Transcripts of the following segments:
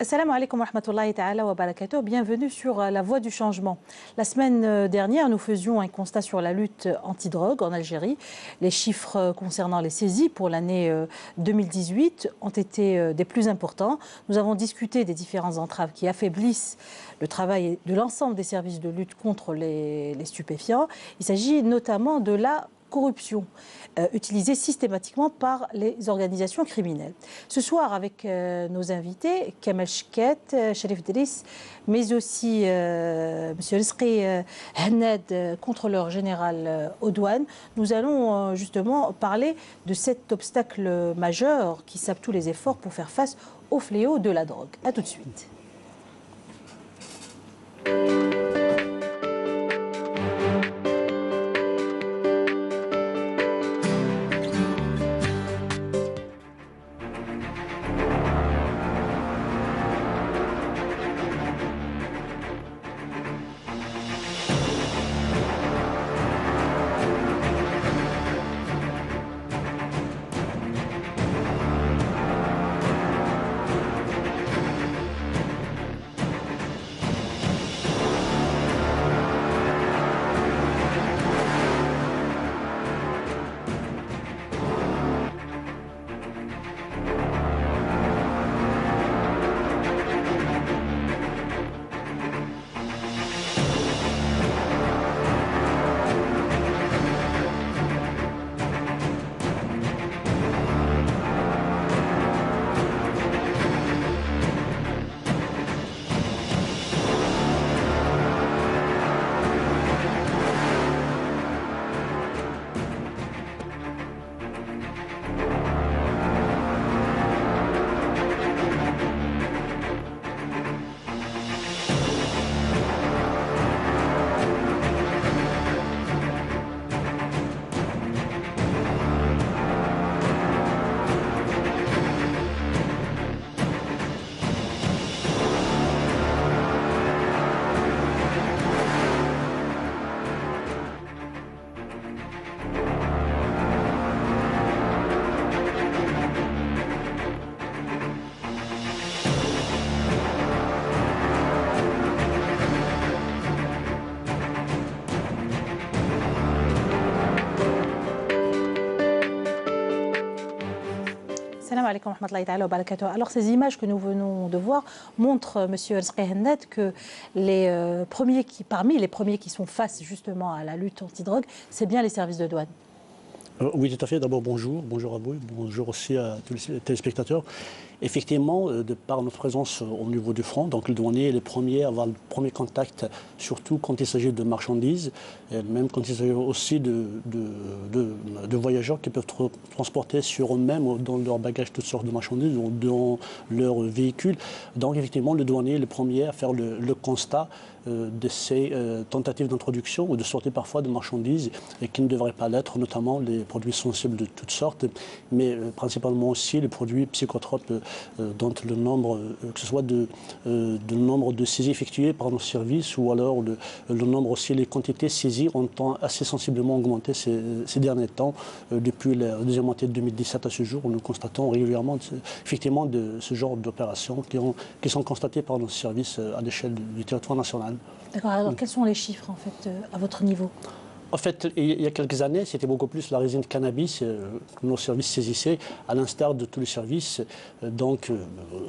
Assalamu alaikum wa rahmatullahi ta'ala wa barakatuh. Bienvenue sur la voie du changement. La semaine dernière, nous faisions un constat sur la lutte antidrogue en Algérie. Les chiffres concernant les saisies pour l'année 2018 ont été des plus importants. Nous avons discuté des différentes entraves qui affaiblissent le travail de l'ensemble des services de lutte contre les stupéfiants. Il s'agit notamment de la corruption utilisée systématiquement par les organisations criminelles. Ce soir, avec nos invités, Kamel Cheket, Sherif Driss, mais aussi M. Rizqi Hennad, contrôleur général aux douanes, nous allons justement parler de cet obstacle majeur qui sape tous les efforts pour faire face au fléau de la drogue. A tout de suite. Alors ces images que nous venons de voir montrent, M. Rizqi Hennad, que parmi les premiers qui sont face justement à la lutte antidrogue, c'est bien les services de douane. Oui, tout à fait. D'abord, bonjour. Bonjour à vous. Bonjour aussi à tous les téléspectateurs. Effectivement, de par notre présence au niveau du front, donc le douanier est le premier à avoir le premier contact, surtout quand il s'agit de marchandises, et même quand il s'agit aussi de voyageurs qui peuvent transporter sur eux-mêmes ou dans leur bagage toutes sortes de marchandises ou dans leur véhicule. Donc effectivement, le douanier est le premier à faire le constat de ces tentatives d'introduction ou de sortie parfois de marchandises et qui ne devraient pas l'être, notamment les produits sensibles de toutes sortes, mais principalement aussi les produits psychotropes dont le nombre, que ce soit de nombre de saisies effectuées par nos services ou alors le nombre aussi, les quantités saisies ont assez sensiblement augmenté ces derniers temps. Depuis la deuxième moitié de 2017 à ce jour, nous constatons régulièrement effectivement de ce genre d'opérations qui sont constatées par nos services à l'échelle du territoire national. D'accord, alors quels sont les chiffres en fait à votre niveau ? En fait, il y a quelques années, c'était beaucoup plus la résine de cannabis que nos services saisissaient, à l'instar de tous les services. Donc,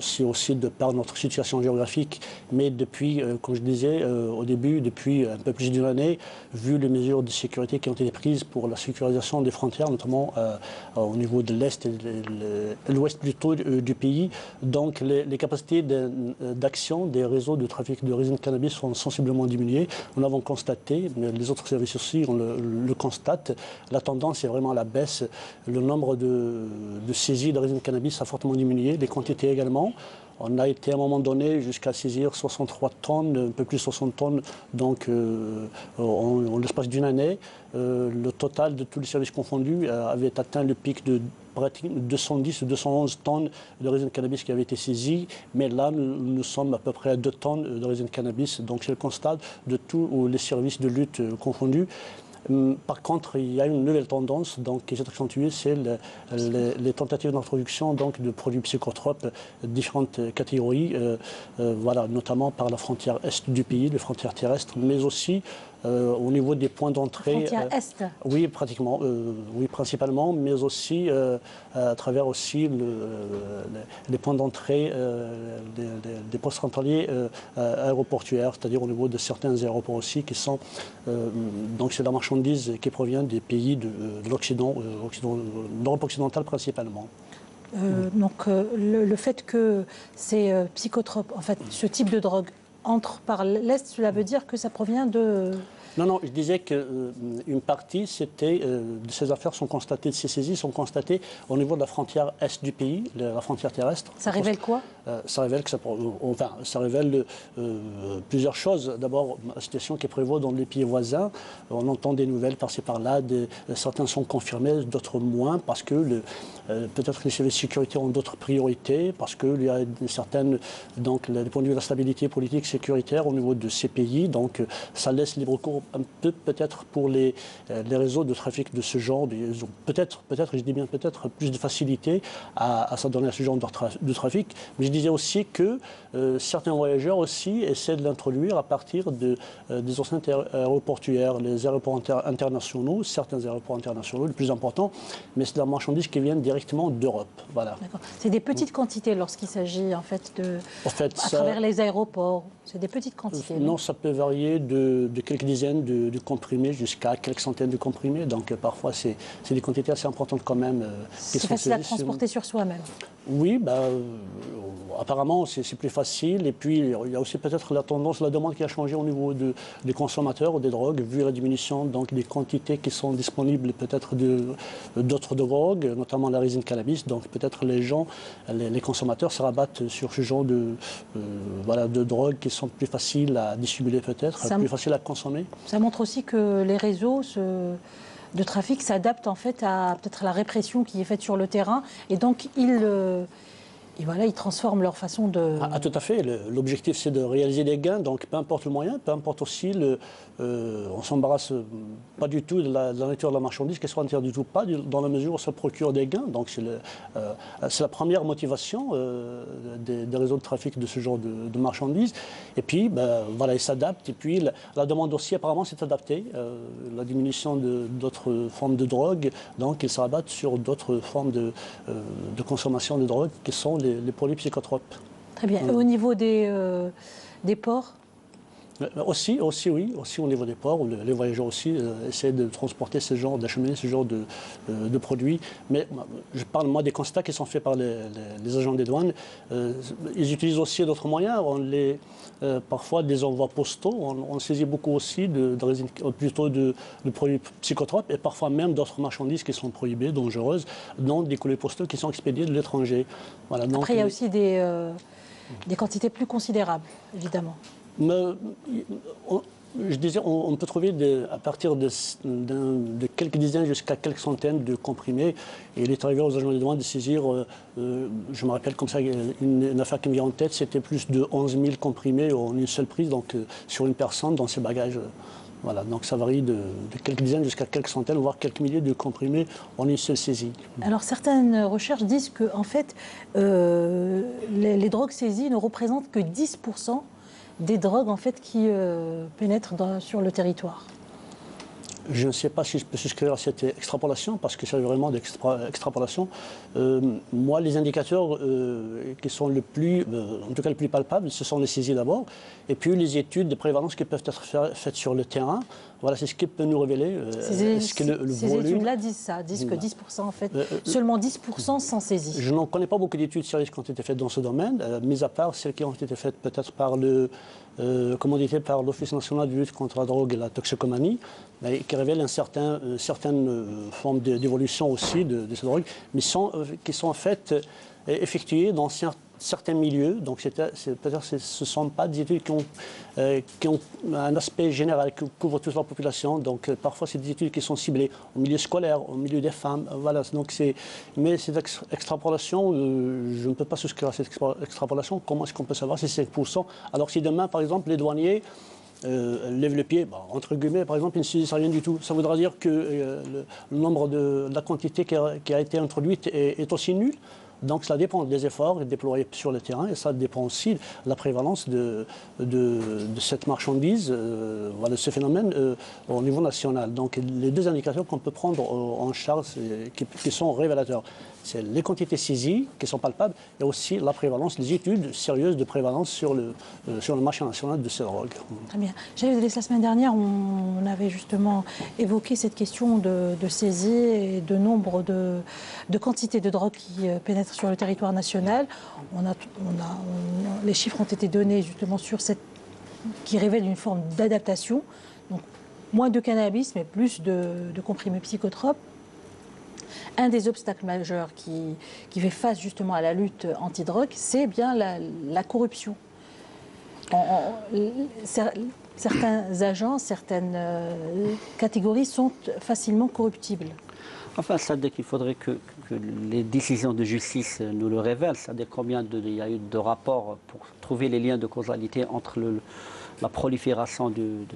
c'est aussi de par notre situation géographique. Mais depuis, comme je disais au début, depuis un peu plus d'une année, vu les mesures de sécurité qui ont été prises pour la sécurisation des frontières, notamment au niveau de l'Est et l'Ouest plutôt du pays, donc les capacités d'action des réseaux de trafic de résine de cannabis sont sensiblement diminuées. Nous l'avons constaté, mais les autres services aussi le constate. La tendance est vraiment à la baisse. Le nombre de saisies de résine de cannabis a fortement diminué, les quantités également. On a été à un moment donné jusqu'à saisir 63 tonnes, un peu plus de 60 tonnes, donc en l'espace d'une année. Le total de tous les services confondus avait atteint le pic de 210 ou 211 tonnes de résine de cannabis qui avaient été saisies. Mais là, nous sommes à peu près à 2 tonnes de résine de cannabis. Donc c'est le constat de tous les services de lutte confondus. Par contre, il y a une nouvelle tendance donc, qui s'est accentuée, c'est les tentatives d'introduction de produits psychotropes de différentes catégories, voilà, notamment par la frontière est du pays, les frontières terrestres, mais aussi au niveau des points d'entrée. Frontière est. Oui, pratiquement, oui, principalement, mais aussi à travers aussi les points d'entrée des postes frontaliers aéroportuaires, c'est-à-dire au niveau de certains aéroports aussi qui sont donc c'est la marchandise qui provient des pays de l'Occident, d'Europe occidentale principalement. Donc le fait que ces psychotropes, en fait, ce type de drogue entre par l'Est, cela veut dire que ça provient de... Non, non, je disais qu'une partie de ces affaires sont constatées, de ces saisies sont constatées au niveau de la frontière est du pays, la frontière terrestre. Ça révèle quoi? Ça révèle ça révèle plusieurs choses. D'abord, la situation qui prévaut dans les pays voisins. On entend des nouvelles par-ci par-là. Certains sont confirmés, d'autres moins, parce que peut-être que les services de sécurité ont d'autres priorités, parce qu'il y a certaines, donc, les points de vue de la stabilité politique sécuritaire au niveau de ces pays. Donc, ça laisse libre cours un peu peut-être pour les réseaux de trafic de ce genre. Ils ont peut-être, je dis bien peut-être, plus de facilité à s'adonner à ce genre de trafic. Mais je disais aussi que certains voyageurs aussi essaient de l'introduire à partir des enceintes aéroportuaires, les aéroports internationaux, certains aéroports internationaux, les plus importants, mais c'est de la marchandise qui vient directement d'Europe. Voilà. C'est des petites quantités lorsqu'il s'agit en fait à travers les aéroports. C'est des petites quantités. Non, ça peut varier de quelques dizaines de comprimés jusqu'à quelques centaines de comprimés. Donc parfois, c'est des quantités assez importantes quand même. C'est facile à transporter sur soi-même. Oui, apparemment, c'est plus facile. Et puis, il y a aussi peut-être la demande qui a changé au niveau des consommateurs des drogues, vu la diminution donc, des quantités qui sont disponibles peut-être d'autres drogues, notamment la résine cannabis. Donc peut-être les consommateurs se rabattent sur ce genre de drogues qui sont plus faciles à dissimuler peut-être, plus faciles à consommer. Ça montre aussi que les réseaux de trafic s'adaptent en fait à peut-être la répression qui est faite sur le terrain et donc ils transforment leur façon de... Tout à fait. L'objectif, c'est de réaliser des gains. Donc, peu importe le moyen, peu importe aussi on ne s'embarrasse pas du tout de la nature de la marchandise, qu'elle soit entière du tout pas, dans la mesure où ça procure des gains. Donc, c'est la première motivation des réseaux de trafic de ce genre de marchandises. Et puis, ils s'adaptent. Et puis, la demande aussi, apparemment, s'est adaptée. La diminution d'autres formes de drogue. Donc, ils se rabattent sur d'autres formes de consommation de drogue qui sont les produits psychotropes. Très bien. Au niveau des ports? Aussi, oui. Aussi au niveau des ports, où les voyageurs aussi essaient de transporter d'acheminer ce genre de produits. Mais je parle, moi, des constats qui sont faits par les agents des douanes. Ils utilisent aussi d'autres moyens. Parfois, des envois postaux. On saisit beaucoup aussi de produits psychotropes et parfois même d'autres marchandises qui sont prohibées, dangereuses, dont des colis postaux qui sont expédiés de l'étranger. Voilà, après, il y a aussi des quantités plus considérables, évidemment. Mais, je disais, on peut trouver à partir de quelques dizaines jusqu'à quelques centaines de comprimés. Et il est arrivé aux agents des douanes de saisir, je me rappelle comme ça, une affaire qui me vient en tête, c'était plus de 11 000 comprimés en une seule prise, donc sur une personne dans ses bagages. Voilà, donc ça varie de quelques dizaines jusqu'à quelques centaines, voire quelques milliers de comprimés en une seule saisie. Alors certaines recherches disent que, en fait, les drogues saisies ne représentent que 10% des drogues en fait, qui pénètrent sur le territoire. Je ne sais pas si je peux souscrire à cette extrapolation, parce que c'est vraiment d'extrapolation. Moi, les indicateurs qui sont en tout cas le plus palpables, ce sont les saisies d'abord, et puis les études de prévalence qui peuvent être faites sur le terrain. Voilà, c'est ce qui peut nous révéler. Ces études-là disent ça, disent que 10% en fait, seulement 10% sans saisie. Je n'en connais pas beaucoup d'études sérieuses qui ont été faites dans ce domaine, mis à part celles qui ont été faites peut-être par par l'Office national de lutte contre la drogue et la toxicomanie, qui révèlent certaines formes d'évolution aussi de ces drogues, mais qui sont en fait effectuées dans certains milieux. Donc peut-être ce ne sont pas des études qui ont un aspect général, qui couvrent toute la population. Donc parfois c'est des études qui sont ciblées au milieu scolaire, au milieu des femmes. Voilà. Donc mais cette extrapolation, je ne peux pas souscrire à cette extrapolation. Comment est-ce qu'on peut savoir si c'est 5%? Alors si demain, par exemple, les douaniers lève le pied, entre guillemets, par exemple, ils ne saisissent rien du tout. Ça voudra dire que le nombre de la quantité qui a été introduite est aussi nul. Donc ça dépend des efforts déployés sur le terrain et ça dépend aussi de la prévalence de cette marchandise, voilà, de ce phénomène au niveau national. Donc les deux indicateurs qu'on peut prendre en charge qui sont révélateurs, c'est les quantités saisies qui sont palpables et aussi la prévalence, les études sérieuses de prévalence sur le marché national de ces drogues. Très bien. La semaine dernière, on avait justement évoqué cette question de saisie et de nombre de quantités de drogue qui pénètrent sur le territoire national. Les chiffres ont été donnés justement sur qui révèlent une forme d'adaptation. Donc, moins de cannabis, mais plus de comprimés psychotropes. Un des obstacles majeurs qui fait face justement à la lutte antidrogue, c'est bien la corruption. Certains agents, certaines catégories sont facilement corruptibles. Enfin, c'est-à-dire qu'il faudrait que les décisions de justice nous le révèlent. C'est-à-dire combien il y a eu de rapports pour trouver les liens de causalité entre la prolifération du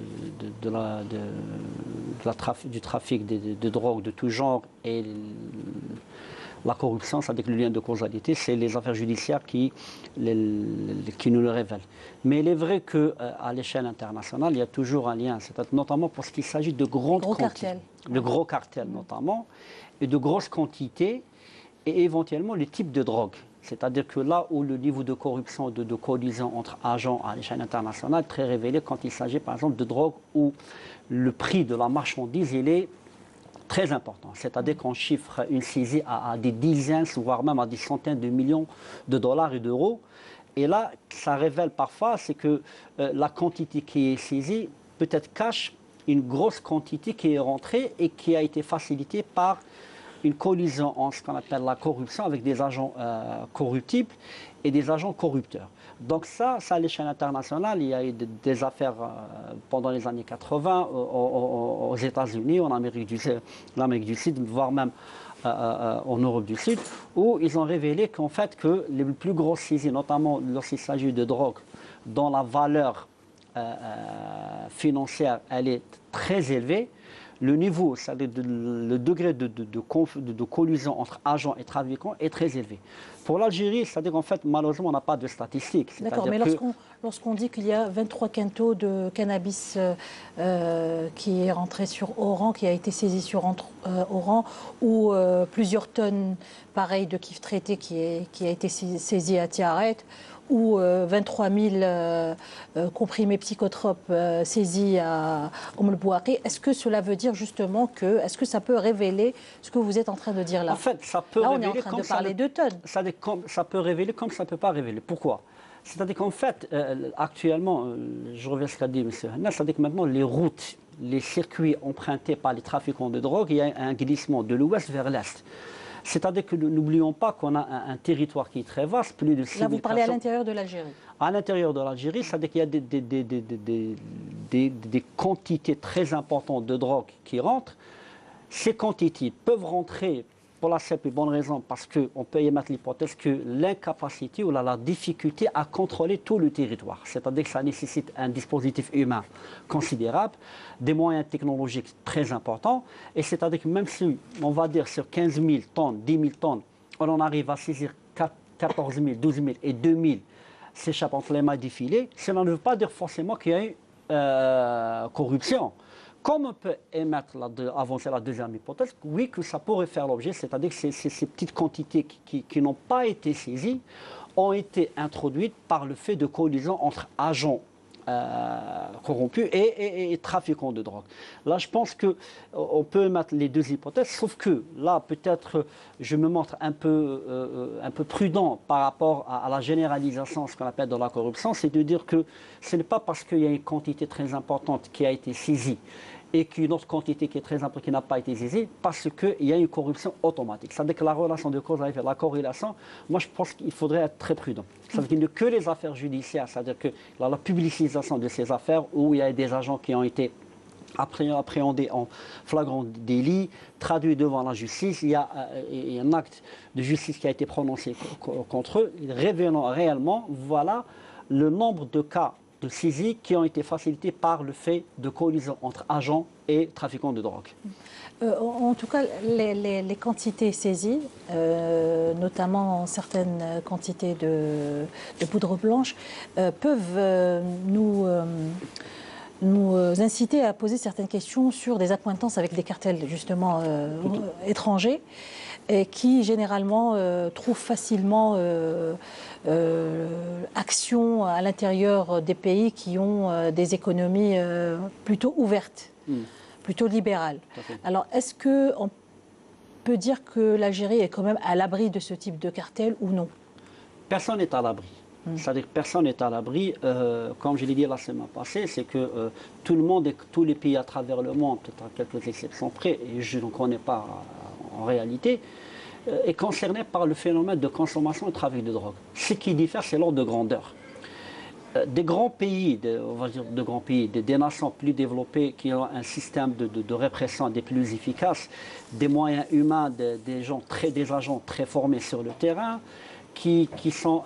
trafic de drogue de tout genre et la corruption, c'est-à-dire que le lien de causalité, c'est les affaires judiciaires qui nous le révèlent. Mais il est vrai qu'à l'échelle internationale, il y a toujours un lien, notamment parce qu'il s'agit de grandes quantités, de gros cartels notamment, et de grosses quantités, et éventuellement les types de drogue. C'est-à-dire que là où le niveau de corruption, de collision entre agents à l'échelle internationale est très révélé quand il s'agit par exemple de drogue où le prix de la marchandise il est très important. C'est-à-dire qu'on chiffre une saisie à des dizaines, voire même à des centaines de millions de dollars et d'euros. Et là, ça révèle parfois, c'est que la quantité qui est saisie peut-être cache une grosse quantité qui est rentrée et qui a été facilitée par une collision entre ce qu'on appelle la corruption avec des agents corruptibles et des agents corrupteurs. Donc ça à l'échelle internationale, il y a eu des affaires pendant les années 80 aux États-Unis, en Amérique du Sud, voire même en Europe du Sud, où ils ont révélé qu'en fait que les plus grosses saisies, notamment lorsqu'il s'agit de drogue, dont la valeur financière elle est très élevée, le niveau, c'est-à-dire le degré de collusion entre agents et trafiquants est très élevé. Pour l'Algérie, c'est-à-dire qu'en fait, malheureusement, on n'a pas de statistiques. D'accord, mais lorsqu'on dit qu'il y a 23 quintaux de cannabis qui est rentré sur Oran, qui a été saisi sur Oran, ou plusieurs tonnes, pareil, de kiff traité qui a été saisi à Tiaret, ou 23 000 comprimés psychotropes saisis à Bouakhi. Est-ce que cela veut dire justement est-ce que ça peut révéler ce que vous êtes en train de dire là? En fait, ça peut là, révéler. On est en train de parler de tonnes. Ça peut révéler comme ça ne peut pas révéler. Pourquoi? C'est-à-dire qu'en fait, actuellement, je reviens à ce qu'a dit M. Hanna, c'est-à-dire que maintenant, les routes, les circuits empruntés par les trafiquants de drogue, il y a un glissement de l'ouest vers l'est. C'est-à-dire que n'oublions pas qu'on a un territoire qui est très vaste, plus de 6 000 Là, vous parlez à l'intérieur de l'Algérie. À l'intérieur de l'Algérie, c'est-à-dire qu'il y a des quantités très importantes de drogue qui rentrent. Ces quantités peuvent rentrer pour la simple et bonne raison, parce qu'on peut émettre l'hypothèse que l'incapacité ou la difficulté à contrôler tout le territoire. C'est-à-dire que ça nécessite un dispositif humain considérable, des moyens technologiques très importants, et c'est-à-dire que même si, on va dire, sur 15 000 tonnes, 10 000 tonnes, on en arrive à saisir 14 000, 12 000 et 2 000 s'échappent entre les mains des filets, cela ne veut pas dire forcément qu'il y a eu corruption. Comme on peut avancer la deuxième hypothèse, oui, que ça pourrait faire l'objet, c'est-à-dire que ces petites quantités qui n'ont pas été saisies ont été introduites par le fait de collision entre agents corrompus et trafiquants de drogue. Là, je pense qu'on peut mettre les deux hypothèses, sauf que là, peut-être, je me montre un peu prudent par rapport à la généralisation, ce qu'on appelle de la corruption, c'est de dire que ce n'est pas parce qu'il y a une quantité très importante qui a été saisie et qu'une autre quantité qui est très importante qui n'a pas été saisie, parce qu'il y a une corruption automatique. C'est-à-dire que la relation de cause avec la corrélation, moi je pense qu'il faudrait être très prudent. C'est-à-dire qu'il n'y a que les affaires judiciaires, c'est-à-dire que la publicisation de ces affaires où il y a des agents qui ont été appréhendés en flagrant délit, traduits devant la justice, il y a un acte de justice qui a été prononcé contre eux, révélant réellement, voilà, le nombre de cas de saisies qui ont été facilitées par le fait de collision entre agents et trafiquants de drogue. En tout cas, les quantités saisies, notamment certaines quantités de poudre blanche, peuvent nous inciter à poser certaines questions sur des accointances avec des cartels justement étrangers et qui généralement trouvent facilement action à l'intérieur des pays qui ont des économies plutôt ouvertes, plutôt libérales. Alors est-ce qu'on peut dire que l'Algérie est quand même à l'abri de ce type de cartel ou non? Personne n'est à l'abri. C'est-à-dire que personne n'est à l'abri. Comme je l'ai dit la semaine passée, c'est que tout le monde et tous les pays à travers le monde, peut-être à quelques exceptions près, et je ne connais pas en réalité, est concerné par le phénomène de consommation et de trafic de drogue. Ce qui diffère, c'est l'ordre de grandeur. Des grands pays, on va dire de grands pays, des nations plus développées qui ont un système de répression des plus efficaces, des moyens humains, des agents très formés sur le terrain, qui sont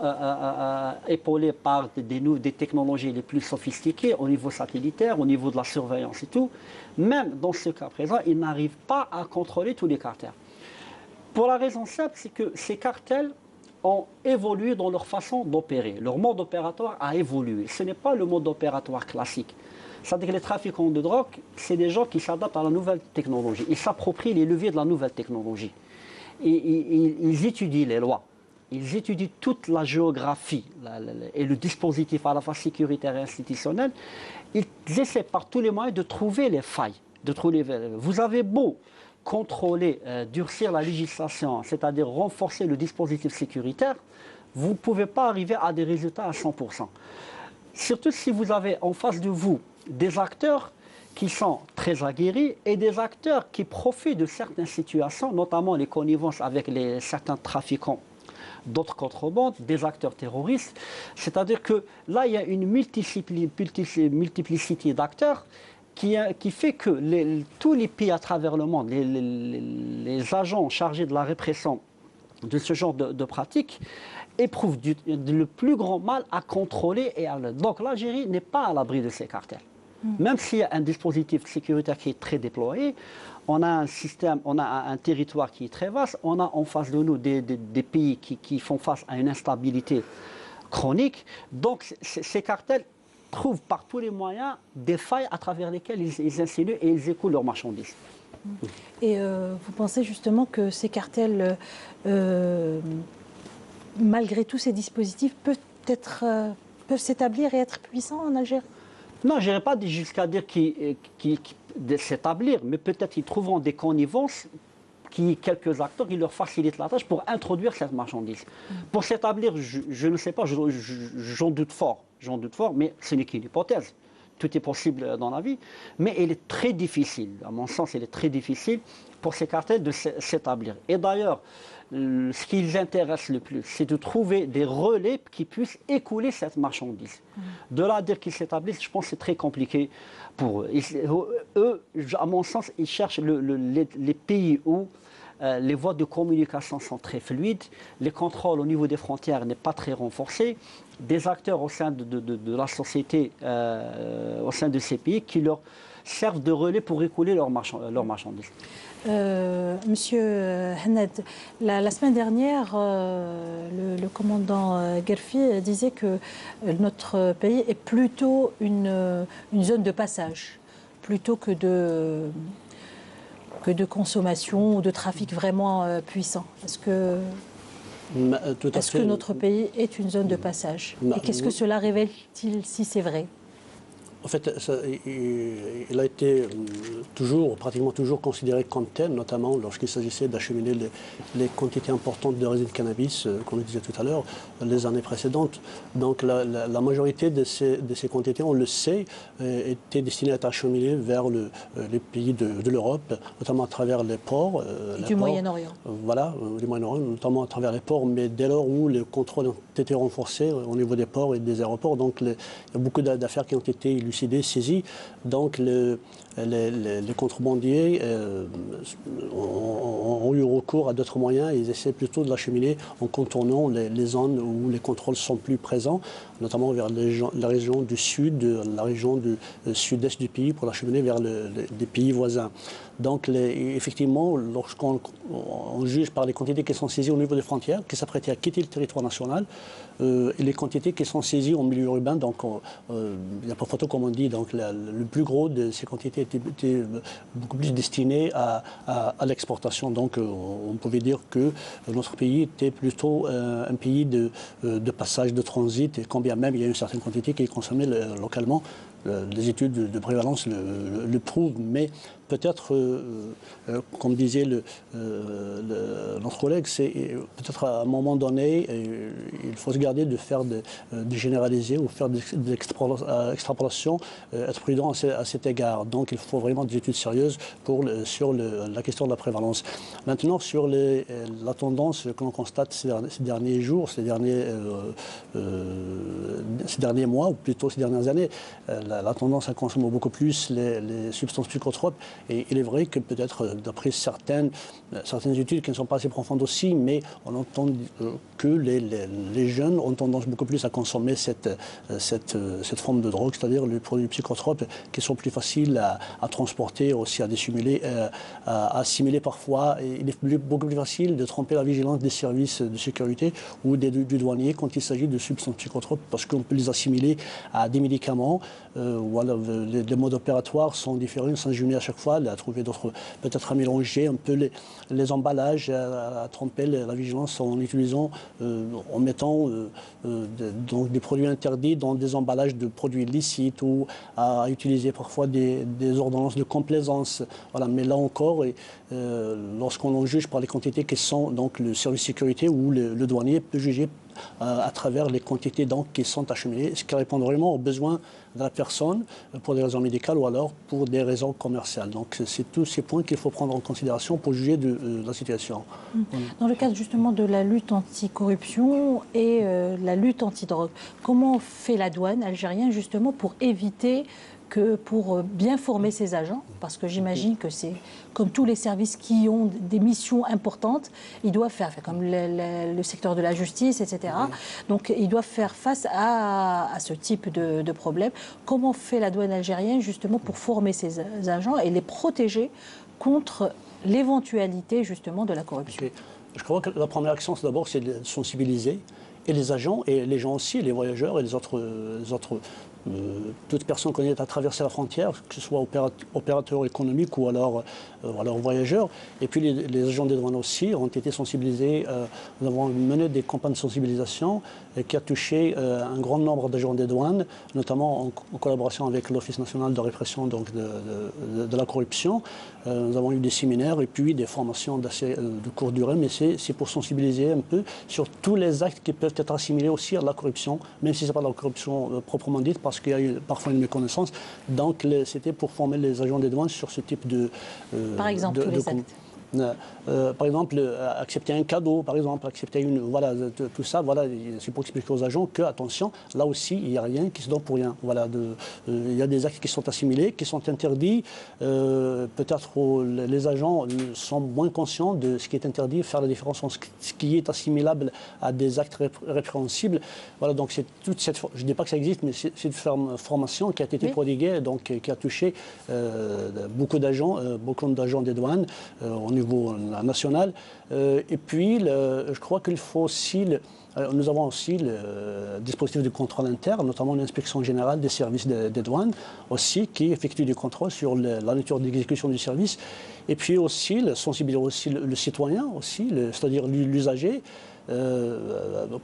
épaulés par des technologies les plus sophistiquées au niveau satellitaire, au niveau de la surveillance et tout. Même dans ce cas présent, ils n'arrivent pas à contrôler tous les cartels. Pour la raison simple, c'est que ces cartels ont évolué dans leur façon d'opérer. Leur mode opératoire a évolué. Ce n'est pas le mode opératoire classique. C'est-à-dire que les trafiquants de drogue, c'est des gens qui s'adaptent à la nouvelle technologie. Ils s'approprient les leviers de la nouvelle technologie. Ils étudient les lois. Ils étudient toute la géographie et le dispositif à la fois sécuritaire et institutionnel. Ils essaient par tous les moyens de trouver les failles. Vous avez beau contrôler, durcir la législation, c'est-à-dire renforcer le dispositif sécuritaire, vous ne pouvez pas arriver à des résultats à 100%. Surtout si vous avez en face de vous des acteurs qui sont très aguerris et des acteurs qui profitent de certaines situations, notamment les connivences avec certains trafiquants d'autres contrebandes, des acteurs terroristes. C'est-à-dire que là, il y a une multiplicité d'acteurs qui fait que tous les pays à travers le monde, les agents chargés de la répression de ce genre de pratiques, éprouvent le plus grand mal à contrôler. Donc l'Algérie n'est pas à l'abri de ces cartels. Même s'il y a un dispositif sécuritaire qui est très déployé, on a un système, on a un territoire qui est très vaste, on a en face de nous des pays qui font face à une instabilité chronique. Donc ces cartels trouvent par tous les moyens des failles à travers lesquelles ils insinuent et ils écoulent leurs marchandises. Et vous pensez justement que ces cartels, malgré tous ces dispositifs, peuvent s'établir et être puissants en Algérie? Non, je n'irai pas jusqu'à dire de s'établir, mais peut-être qu'ils trouveront des connivences, quelques acteurs qui leur facilitent la tâche pour introduire cette marchandise. Pour s'établir, je ne sais pas, j'en doute fort, mais ce n'est qu'une hypothèse. Tout est possible dans la vie, mais il est très difficile, à mon sens, il est très difficile pour ces cartels de s'établir. Et d'ailleurs, ce qui les intéresse le plus, c'est de trouver des relais qui puissent écouler cette marchandise. De là à dire qu'ils s'établissent, je pense que c'est très compliqué pour eux. Eux, à mon sens, ils cherchent les pays où les voies de communication sont très fluides, les contrôles au niveau des frontières n'est pas très renforcé, des acteurs au sein de la société, au sein de ces pays, qui leur servent de relais pour écouler leurs marchandises. Monsieur Hannad, la semaine dernière, le commandant Gerfi disait que notre pays est plutôt une zone de passage, plutôt que de consommation ou de trafic vraiment puissant. Est-ce que notre pays est une zone de passage? Et qu'est-ce que cela révèle-t-il si c'est vrai? En fait, il a été pratiquement toujours considéré comme tel, notamment lorsqu'il s'agissait d'acheminer les quantités importantes de résine de cannabis, comme je disais tout à l'heure, les années précédentes. Donc la majorité de ces quantités, on le sait, étaient destinées à être acheminées vers les pays de l'Europe, notamment à travers les ports. Du Moyen-Orient. Voilà, du Moyen-Orient, notamment à travers les ports, mais dès lors où les contrôles ont été renforcés au niveau des ports et des aéroports, donc il y a beaucoup d'affaires qui ont été élucidées, saisies. Donc les contrebandiers ont ont eu recours à d'autres moyens. Ils essaient plutôt de l'acheminer en contournant les zones où les contrôles sont plus présents, notamment vers la région du sud, la région du sud-est du pays, pour l'acheminer vers les pays voisins. Donc, effectivement, lorsqu'on juge par les quantités qui sont saisies au niveau des frontières, qui s'apprêtaient à quitter le territoire national, et les quantités qui sont saisies en milieu urbain, donc il n'y a pas photo comme on dit, donc le plus gros de ces quantités était beaucoup plus destiné à l'exportation. Donc, on pouvait dire que notre pays était plutôt un pays de passage, de transit, et quand bien même il y a une certaine quantité qui est consommée localement. Les études de prévalence le prouvent, mais peut-être, comme disait notre collègue, c'est peut-être à un moment donné, il faut se garder de faire de généraliser ou faire des extrapolations, être prudent à cet égard. Donc il faut vraiment des études sérieuses sur la question de la prévalence. Maintenant, sur la tendance que l'on constate ces derniers jours, ces derniers mois, ou plutôt ces dernières années, la tendance à consommer beaucoup plus les substances psychotropes. Et il est vrai que peut-être, d'après certaines études qui ne sont pas assez profondes aussi, mais on entend que les jeunes ont tendance beaucoup plus à consommer cette forme de drogue, c'est-à-dire les produits psychotropes qui sont plus faciles à transporter, aussi à dissimuler, à assimiler parfois. Et il est beaucoup plus facile de tromper la vigilance des services de sécurité ou du douanier quand il s'agit de substances psychotropes, parce qu'on peut les assimiler à des médicaments. Voilà, les modes opératoires sont différents, sans jumeler à chaque fois, à trouver d'autres, peut-être à mélanger un peu les emballages, à tromper la vigilance en utilisant, en mettant donc des produits interdits dans des emballages de produits illicites, ou à utiliser parfois des ordonnances de complaisance. Voilà, mais là encore, lorsqu'on en juge par les quantités qui sont, donc le service de sécurité ou le douanier peut juger à travers les quantités donc, qui sont acheminées, ce qui répond vraiment aux besoins de la personne pour des raisons médicales ou alors pour des raisons commerciales. Donc c'est tous ces points qu'il faut prendre en considération pour juger de la situation. Dans le cadre justement de la lutte anticorruption et la lutte antidrogue, comment fait la douane algérienne justement pour éviter pour bien former ses agents, parce que j'imagine que c'est comme tous les services qui ont des missions importantes, ils doivent faire comme le secteur de la justice, etc. Donc ils doivent faire face à ce type de problème. Comment fait la douane algérienne justement pour former ses agents et les protéger contre l'éventualité justement de la corruption? Je crois que la première action, d'abord, c'est de sensibiliser, et les agents, et les gens aussi, les voyageurs et les autres toute personne qui est à traverser la frontière, que ce soit opérateur économique ou alors voyageurs. Et puis les agents des douanes aussi ont été sensibilisés. Nous avons mené des campagnes de sensibilisation qui a touché un grand nombre d'agents des douanes, notamment en collaboration avec l'Office national de répression donc, de la corruption. Nous avons eu des séminaires et puis des formations de courte durée, mais c'est pour sensibiliser un peu sur tous les actes qui peuvent être assimilés aussi à la corruption, même si ce n'est pas de la corruption proprement dite, parce qu'il y a eu parfois une méconnaissance. Donc c'était pour former les agents des douanes sur ce type de... Par exemple, tous les actes. Par exemple, accepter un cadeau, par exemple, accepter voilà, tout ça, voilà, c'est pour expliquer aux agents que, attention, là aussi, il n'y a rien qui se donne pour rien. Voilà, il y a des actes qui sont assimilés, qui sont interdits. Peut-être les agents sont moins conscients de ce qui est interdit, faire la différence entre ce qui est assimilable à des actes répréhensibles. Voilà, donc c'est toute cette, je ne dis pas que ça existe, mais c'est une formation qui a été prodiguée, donc qui a touché beaucoup d'agents des douanes au niveau national. Et puis, je crois qu'il faut aussi... Nous avons aussi le dispositif de contrôle interne, notamment l'inspection générale des services des douanes, aussi, qui effectue des contrôles sur la nature d'exécution du service. Et puis aussi, sensibiliser aussi le citoyen, aussi, c'est-à-dire l'usager,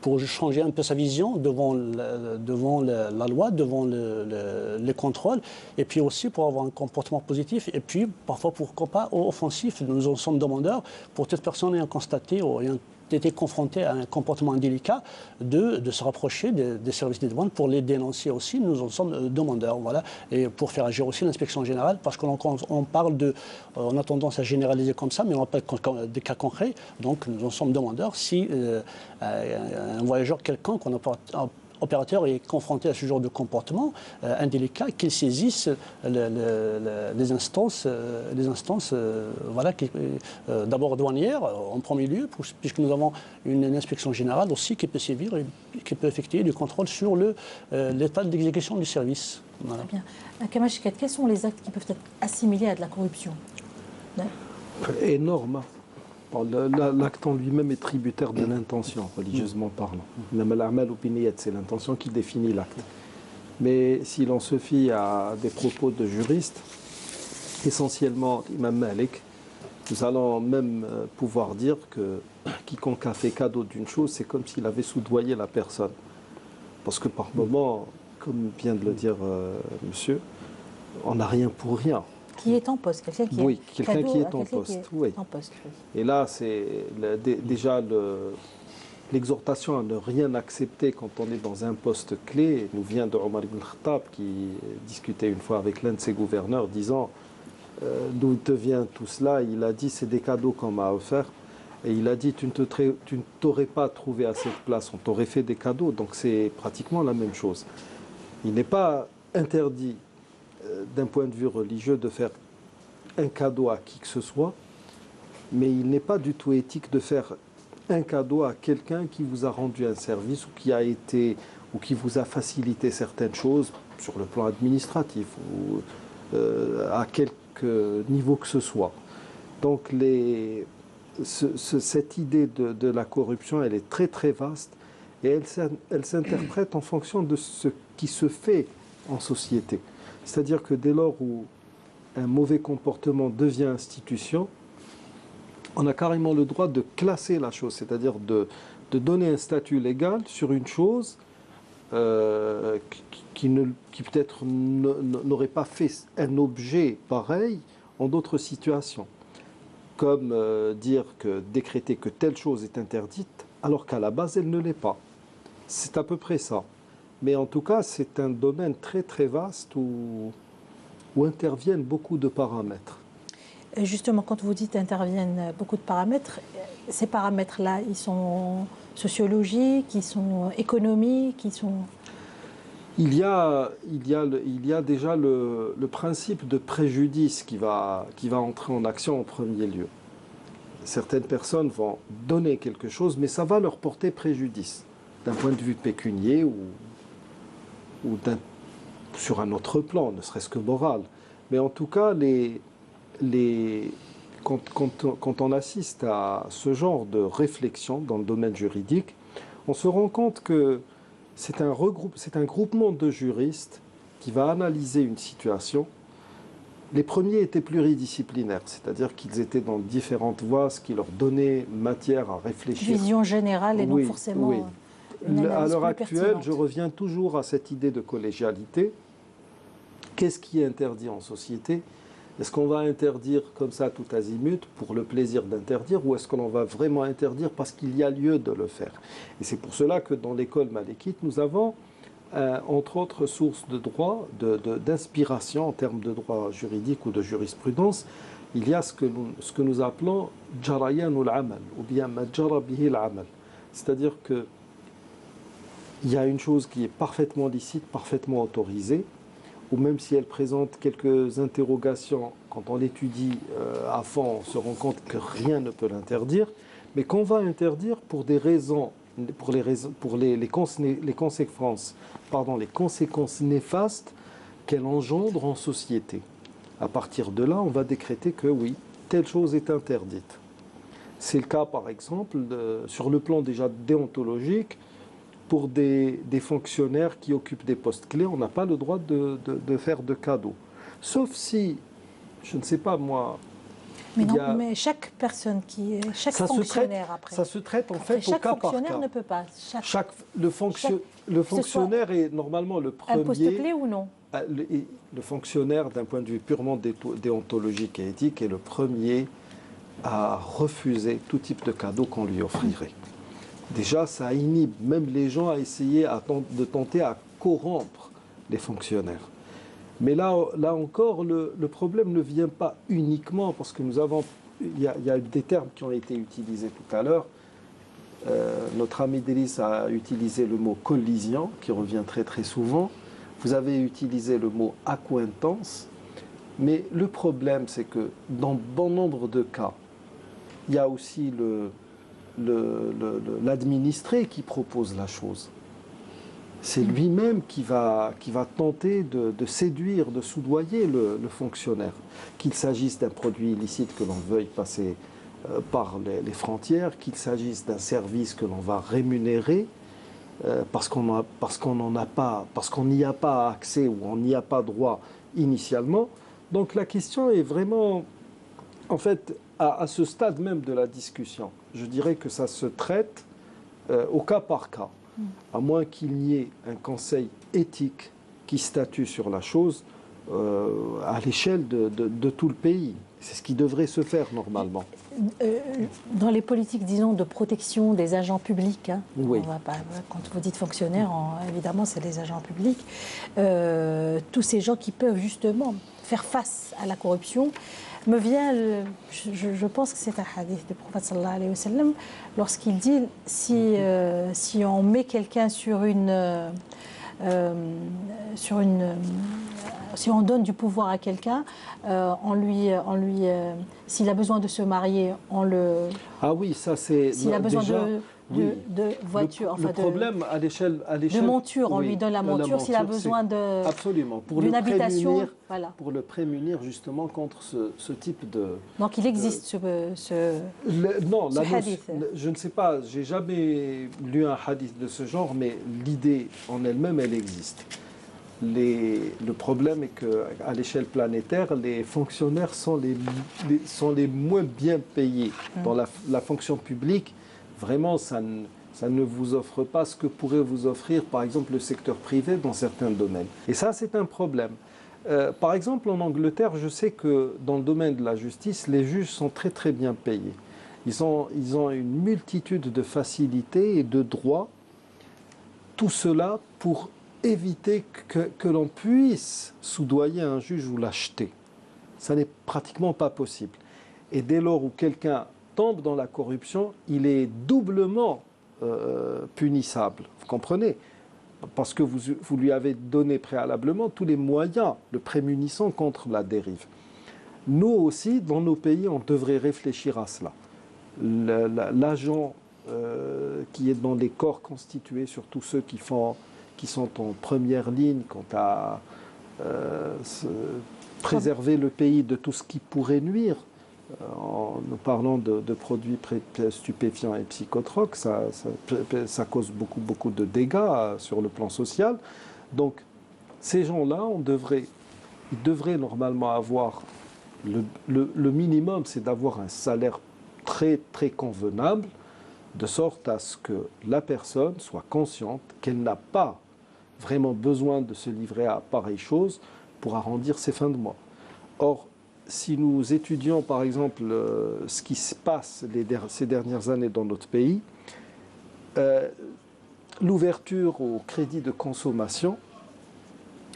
pour changer un peu sa vision devant la loi, devant les contrôles, et puis aussi pour avoir un comportement positif, et puis parfois pourquoi pas offensif. Nous en sommes demandeurs pour toute personne ayant constaté ou ayant été confronté à un comportement indélicat de se rapprocher des services des douanes pour les dénoncer aussi. Nous en sommes demandeurs, voilà, et pour faire agir aussi l'inspection générale, parce qu'on parle on a tendance à généraliser comme ça, mais on n'a pas des cas concrets, donc nous en sommes demandeurs. Si un voyageur quelconque, on n'a pas opérateur est confronté à ce genre de comportement indélicat, qu'il saisisse les instances, voilà, d'abord douanières en premier lieu, puisque nous avons une inspection générale aussi qui peut sévir et qui peut effectuer du contrôle sur l'état d'exécution du service. Voilà. Très bien. Kamal Chikate, quels sont les actes qui peuvent être assimilés à de la corruption? Énorme. Bon, l'acte en lui-même est tributaire de l'intention, religieusement parlant. C'est l'intention qui définit l'acte. Mais si l'on se fie à des propos de juristes, essentiellement Imam Malik, nous allons même pouvoir dire que quiconque a fait cadeau d'une chose, c'est comme s'il avait soudoyé la personne. Parce que par moment, comme vient de le dire monsieur, on n'a rien pour rien. Qui est en poste, quelqu'un qui oui, quelqu'un qui est en poste. Oui. Et là, c'est déjà l'exhortation à ne rien accepter quand on est dans un poste clé nous vient de Omar ibn Khattab qui discutait une fois avec l'un de ses gouverneurs disant d'où te vient tout cela. Il a dit c'est des cadeaux qu'on m'a offerts. Et il a dit tu ne t'aurais pas trouvé à cette place, on t'aurait fait des cadeaux. Donc c'est pratiquement la même chose. Il n'est pas interdit d'un point de vue religieux de faire un cadeau à qui que ce soit, mais il n'est pas du tout éthique de faire un cadeau à quelqu'un qui vous a rendu un service ou qui vous a facilité certaines choses sur le plan administratif ou à quelque niveau que ce soit. Donc cette idée de la corruption, elle est très très vaste et elle s'interprète en fonction de ce qui se fait en société. C'est-à-dire que dès lors où un mauvais comportement devient institution, on a carrément le droit de classer la chose, c'est-à-dire de donner un statut légal sur une chose qui peut-être n'aurait pas fait un objet pareil en d'autres situations. Comme décréter que telle chose est interdite, alors qu'à la base, elle ne l'est pas. C'est à peu près ça. Mais en tout cas, c'est un domaine très très vaste où interviennent beaucoup de paramètres. Et justement, quand vous dites interviennent beaucoup de paramètres, ces paramètres-là, ils sont sociologiques, ils sont économiques, ils sont... Il y a déjà le principe de préjudice qui va entrer en action en premier lieu. Certaines personnes vont donner quelque chose, mais ça va leur porter préjudice, d'un point de vue pécunier ou sur un autre plan, ne serait-ce que moral. Mais en tout cas, quand on assiste à ce genre de réflexion dans le domaine juridique, on se rend compte que c'est un groupement de juristes qui va analyser une situation. Les premiers étaient pluridisciplinaires, c'est-à-dire qu'ils étaient dans différentes voies, ce qui leur donnait matière à réfléchir. Vision générale et non forcément... Oui. À l'heure actuelle, je reviens toujours à cette idée de collégialité. Qu'est-ce qui est interdit en société? Est-ce qu'on va interdire comme ça tout azimut pour le plaisir d'interdire ou est-ce qu'on va vraiment interdire parce qu'il y a lieu de le faire? Et c'est pour cela que dans l'école malékite, nous avons, entre autres sources de droit, d'inspiration en termes de droit juridique ou de jurisprudence, il y a ce que nous appelons « jarayanul amal » ou bien « majara bihi al-amal ». C'est-à-dire que il y a une chose qui est parfaitement licite, parfaitement autorisée, ou même si elle présente quelques interrogations, quand on l'étudie à fond, on se rend compte que rien ne peut l'interdire, mais qu'on va interdire pour des raisons, pour les conséquences néfastes qu'elle engendre en société. À partir de là, on va décréter que oui, telle chose est interdite. C'est le cas, par exemple, sur le plan déjà déontologique, pour des fonctionnaires qui occupent des postes clés, on n'a pas le droit de faire de cadeaux. Sauf si, je ne sais pas moi... Mais non, mais chaque personne chaque fonctionnaire après... Ça se traite en fait au cas par cas. Chaque fonctionnaire ne peut pas. Le fonctionnaire est normalement le premier... Un poste clé ou non? Le fonctionnaire, d'un point de vue purement déontologique et éthique, est le premier à refuser tout type de cadeau qu'on lui offrirait. Déjà, ça inhibe même les gens à essayer de tenter à corrompre les fonctionnaires. Mais là encore, le problème ne vient pas uniquement parce que il y a des termes qui ont été utilisés tout à l'heure. Notre ami Delis a utilisé le mot collision, qui revient très très souvent. Vous avez utilisé le mot accointance. Mais le problème, c'est que dans bon nombre de cas, il y a aussi l'administré qui propose la chose. C'est lui-même qui va tenter de séduire, de soudoyer le fonctionnaire. Qu'il s'agisse d'un produit illicite que l'on veuille passer par les frontières, qu'il s'agisse d'un service que l'on va rémunérer parce qu'on n'y a pas accès ou on n'y a pas droit initialement. Donc la question est vraiment, en fait, à ce stade même de la discussion, je dirais que ça se traite au cas par cas, à moins qu'il n'y ait un conseil éthique qui statue sur la chose à l'échelle de tout le pays. C'est ce qui devrait se faire normalement. Dans les politiques, disons, de protection des agents publics, hein, oui. Quand vous dites fonctionnaires, évidemment, c'est les agents publics, tous ces gens qui peuvent justement faire face à la corruption, me vient, je pense que c'est un hadith du prophète sallallahu alayhi wa sallam, lorsqu'il dit si on met quelqu'un si on donne du pouvoir à quelqu'un, s'il a besoin de se marier, on le... Ah oui, ça c'est... S'il a besoin déjà, de voiture, le problème à l'échelle... De monture, on lui donne la monture. S'il a besoin d'une habitation, voilà. Pour le prémunir justement contre ce type de... Donc il existe ce hadith. Je ne sais pas, j'ai jamais lu un hadith de ce genre, mais l'idée en elle-même, elle existe. Le problème est qu'à l'échelle planétaire, les fonctionnaires sont les moins bien payés. Dans la fonction publique, vraiment, ça ne vous offre pas ce que pourrait vous offrir, par exemple, le secteur privé dans certains domaines. Et ça, c'est un problème. Par exemple, en Angleterre, je sais que dans le domaine de la justice, les juges sont très très bien payés. Ils ont une multitude de facilités et de droits. Tout cela pour éviter que l'on puisse soudoyer un juge ou l'acheter. Ça n'est pratiquement pas possible. Et dès lors où quelqu'un tombe dans la corruption, il est doublement punissable. Vous comprenez ? Parce que vous lui avez donné préalablement tous les moyens le prémunissant contre la dérive. Nous aussi, dans nos pays, on devrait réfléchir à cela. L'agent qui est dans les corps constitués, surtout ceux qui sont en première ligne quant à préserver le pays de tout ce qui pourrait nuire. En nous parlant de produits stupéfiants et psychotropes, ça cause beaucoup de dégâts sur le plan social. Donc, ces gens-là, ils devraient normalement avoir le minimum, c'est d'avoir un salaire très très convenable, de sorte à ce que la personne soit consciente qu'elle n'a pas vraiment besoin de se livrer à pareille chose pour arrondir ses fins de mois. Or, si nous étudions par exemple ce qui se passe ces dernières années dans notre pays, l'ouverture au crédit de consommation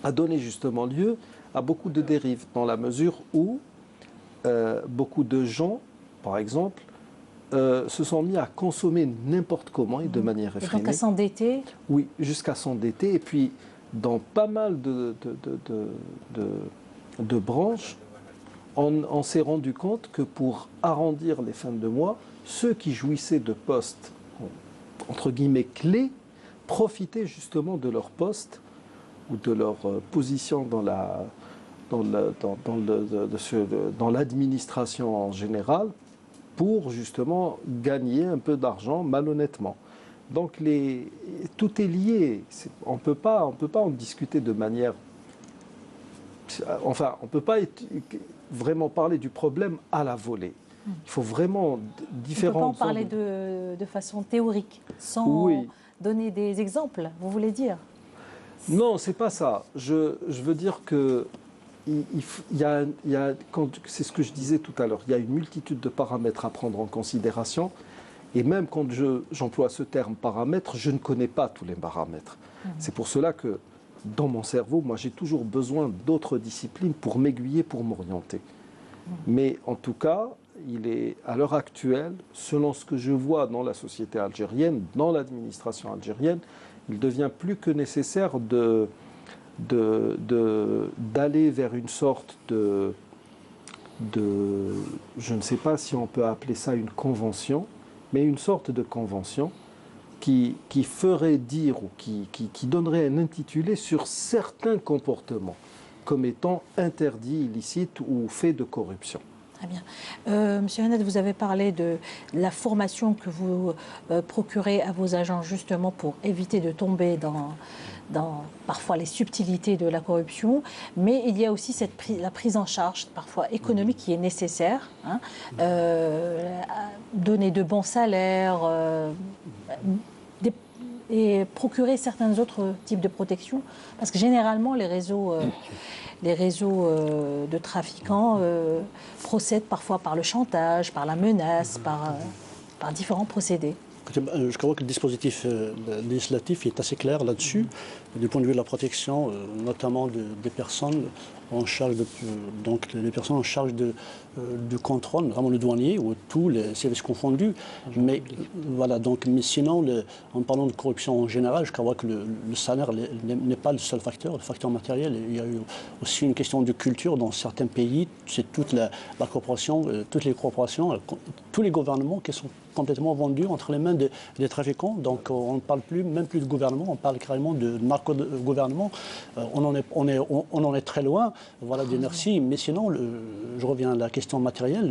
a donné justement lieu à beaucoup de dérives, dans la mesure où beaucoup de gens, par exemple, se sont mis à consommer n'importe comment et de manière effrénée. Et donc à s'endetter ? Oui, jusqu'à s'endetter. Et puis, dans pas mal de branches, on s'est rendu compte que pour arrondir les fins de mois, ceux qui jouissaient de postes, entre guillemets, clés, profitaient justement de leur poste ou de leur position dans l'administration en général pour justement gagner un peu d'argent malhonnêtement. Donc tout est lié. On ne peut pas en discuter de manière... Enfin, on ne peut pas vraiment parler du problème à la volée. Il faut vraiment différents... On ne peut pas en parler de façon théorique, sans donner des exemples, vous voulez dire ? Non, c'est pas ça. Je veux dire que c'est ce que je disais tout à l'heure, il y a une multitude de paramètres à prendre en considération. Et même quand j'emploie ce terme paramètres, je ne connais pas tous les paramètres. C'est pour cela que dans mon cerveau, moi j'ai toujours besoin d'autres disciplines pour m'aiguiller, pour m'orienter. Mais en tout cas, à l'heure actuelle, selon ce que je vois dans la société algérienne, dans l'administration algérienne, il devient plus que nécessaire d'aller vers une sorte je ne sais pas si on peut appeler ça une convention, mais une sorte de convention qui ferait dire ou qui donnerait un intitulé sur certains comportements comme étant interdits, illicites ou faits de corruption. Très bien. Monsieur Hanet, vous avez parlé de la formation que vous procurez à vos agents justement pour éviter de tomber dans parfois les subtilités de la corruption, mais il y a aussi la prise en charge parfois économique qui est nécessaire, hein, donner de bons salaires, et procurer certains autres types de protections, parce que généralement les réseaux de trafiquants procèdent parfois par le chantage, par la menace, par différents procédés. Je crois que le dispositif législatif est assez clair là-dessus, du point de vue de la protection, notamment des personnes en charge donc les personnes en charge du contrôle, notamment le douanier ou tous les services confondus. Mais voilà, donc, mais sinon, en parlant de corruption en général, je crois que le salaire n'est pas le seul facteur, le facteur matériel. Il y a eu aussi une question de culture dans certains pays. C'est toute la corporation, toutes les corporations, tous les gouvernements qui sont complètement vendus entre les mains des trafiquants. Donc on ne parle même plus de gouvernement, on parle carrément de narco-gouvernement. On en est très loin. Voilà, Dieu merci. Mais sinon, je reviens à la question matérielle.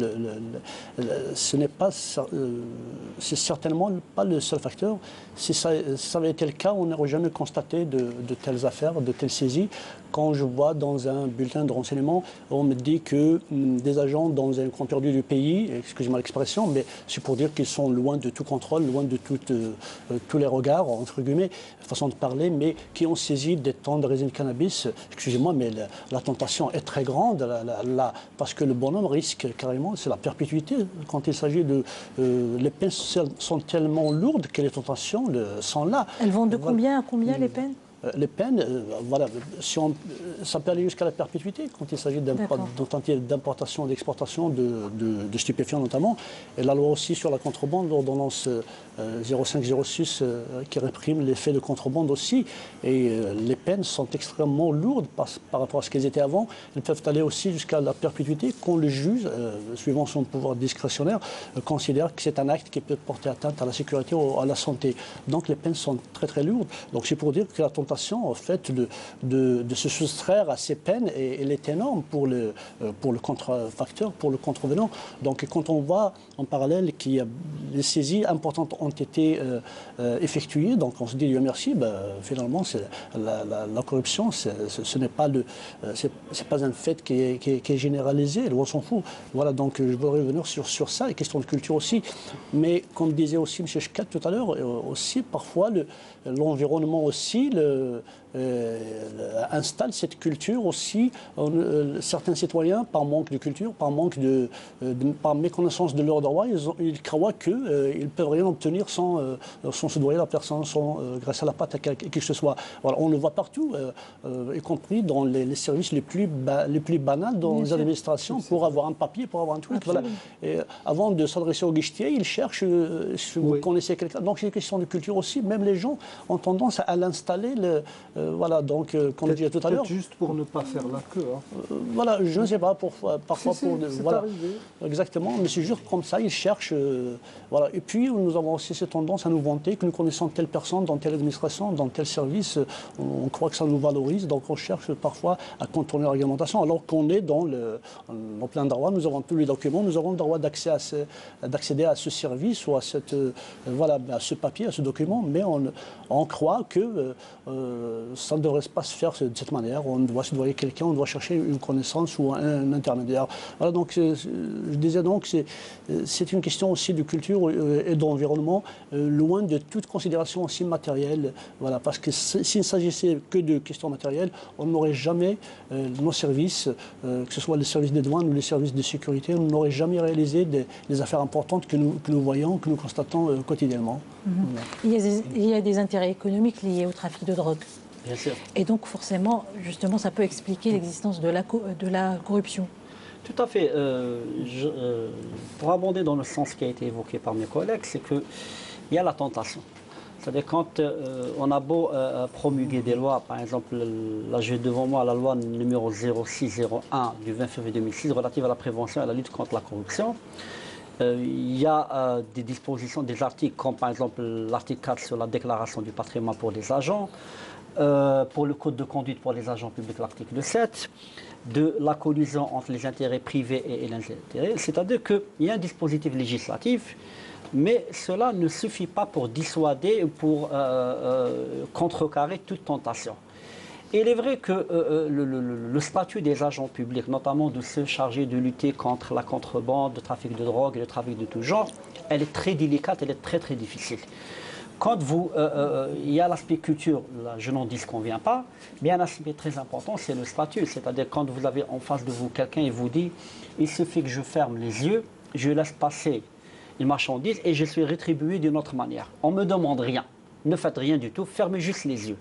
C'est certainement pas le seul facteur. Si ça avait été le cas, on n'aurait jamais constaté de telles affaires, de telles saisies. Quand je vois dans un bulletin de renseignement, on me dit que des agents dans un coin perdu du pays, excusez-moi l'expression, mais c'est pour dire qu'ils sont loin de tout contrôle, loin de tous les regards, entre guillemets, façon de parler, mais qui ont saisi des tonnes de résine de cannabis. Excusez-moi, mais la tentation est très grande, parce que le bonhomme risque carrément, c'est la perpétuité. Quand il s'agit de... les peines sont tellement lourdes que les tentations sont là. Elles vont de combien à combien, les peines ? Les peines, voilà, ça peut aller jusqu'à la perpétuité quand il s'agit d'importation et d'exportation de stupéfiants notamment. Et la loi aussi sur la contrebande, l'ordonnance 05-06 qui réprime les faits de contrebande aussi. Et les peines sont extrêmement lourdes par rapport à ce qu'elles étaient avant. Elles peuvent aller aussi jusqu'à la perpétuité quand le juge, suivant son pouvoir discrétionnaire, considère que c'est un acte qui peut porter atteinte à la sécurité ou à la santé. Donc les peines sont très très lourdes. Donc c'est pour dire que la tentation en fait de se soustraire à ces peines elle est énorme pour le contrefacteur, pour le contrevenant. Donc quand on voit en parallèle qu'il y a des saisies importantes ont été effectuées, donc on se dit Dieu merci, finalement la corruption ce n'est pas un fait qui est généralisé, on s'en fout. Voilà, donc je veux revenir sur ça, les questions de culture aussi. Mais comme disait aussi M. Chkat tout à l'heure, aussi parfois l'environnement aussi installe cette culture aussi. Certains citoyens, par manque de culture, par méconnaissance de leurs droits, ils croient qu'ils ne peuvent rien obtenir sans se doyer la personne, sans grâce à la patte à qui que ce soit. Voilà, on le voit partout, y compris dans les services les plus banals dans les administrations, pour avoir un papier, pour avoir un truc. Voilà. Et avant de s'adresser au guichetier, ils cherchent si vous connaissez quelqu'un. Donc c'est une question de culture aussi. Même les gens ont tendance à l'installer. Voilà, donc, comme je disais tout à l'heure. Juste pour ne pas faire la queue. Voilà, je ne sais pas, parfois pour. Voilà. Exactement, mais c'est juste comme ça, ils cherchent. Voilà. Et puis, nous avons aussi cette tendance à nous vanter que nous connaissons telle personne dans telle administration, dans tel service. On croit que ça nous valorise, donc on cherche parfois à contourner la réglementation, alors qu'on est dans plein droit. Nous avons tous les documents, nous avons le droit d'accéder à ce service ou à ce papier, à ce document, mais on croit que ça ne devrait pas se faire de cette manière. On doit se doyer quelqu'un, on doit chercher une connaissance ou un intermédiaire. Voilà, donc je disais donc c'est une question aussi de culture et d'environnement, loin de toute considération aussi matérielle. Voilà, parce que s'il ne s'agissait que de questions matérielles, on n'aurait jamais nos services, que ce soit les services des douanes ou les services de sécurité, on n'aurait jamais réalisé des affaires importantes que nous voyons, que nous constatons quotidiennement. Il y a des intérêts économiques liés au trafic de drogue. Bien sûr. Et donc forcément, justement, ça peut expliquer l'existence de la corruption. Tout à fait. Pour abonder dans le sens qui a été évoqué par mes collègues, c'est qu'il y a la tentation. C'est-à-dire quand on a beau promulguer des lois, par exemple, là j'ai devant moi la loi numéro 0601 du 20 février 2006 relative à la prévention et à la lutte contre la corruption, il y a des dispositions, des articles comme par exemple l'article 4 sur la déclaration du patrimoine pour les agents, pour le code de conduite pour les agents publics, l'article 7, de la collusion entre les intérêts privés et les intérêts. C'est-à-dire qu'il y a un dispositif législatif, mais cela ne suffit pas pour dissuader ou pour contrecarrer toute tentation. Et il est vrai que le statut des agents publics, notamment de ceux chargés de lutter contre la contrebande, le trafic de drogue et le trafic de tout genre, elle est très délicate, elle est très très difficile. Quand il y a l'aspect culture, là, je n'en dis ce qu'on ne vient pas, mais un aspect très important, c'est le statut. C'est-à-dire quand vous avez en face de vous quelqu'un et vous dit « il suffit que je ferme les yeux, je laisse passer une marchandise et je suis rétribué d'une autre manière. On ne me demande rien, ne faites rien du tout, fermez juste les yeux. »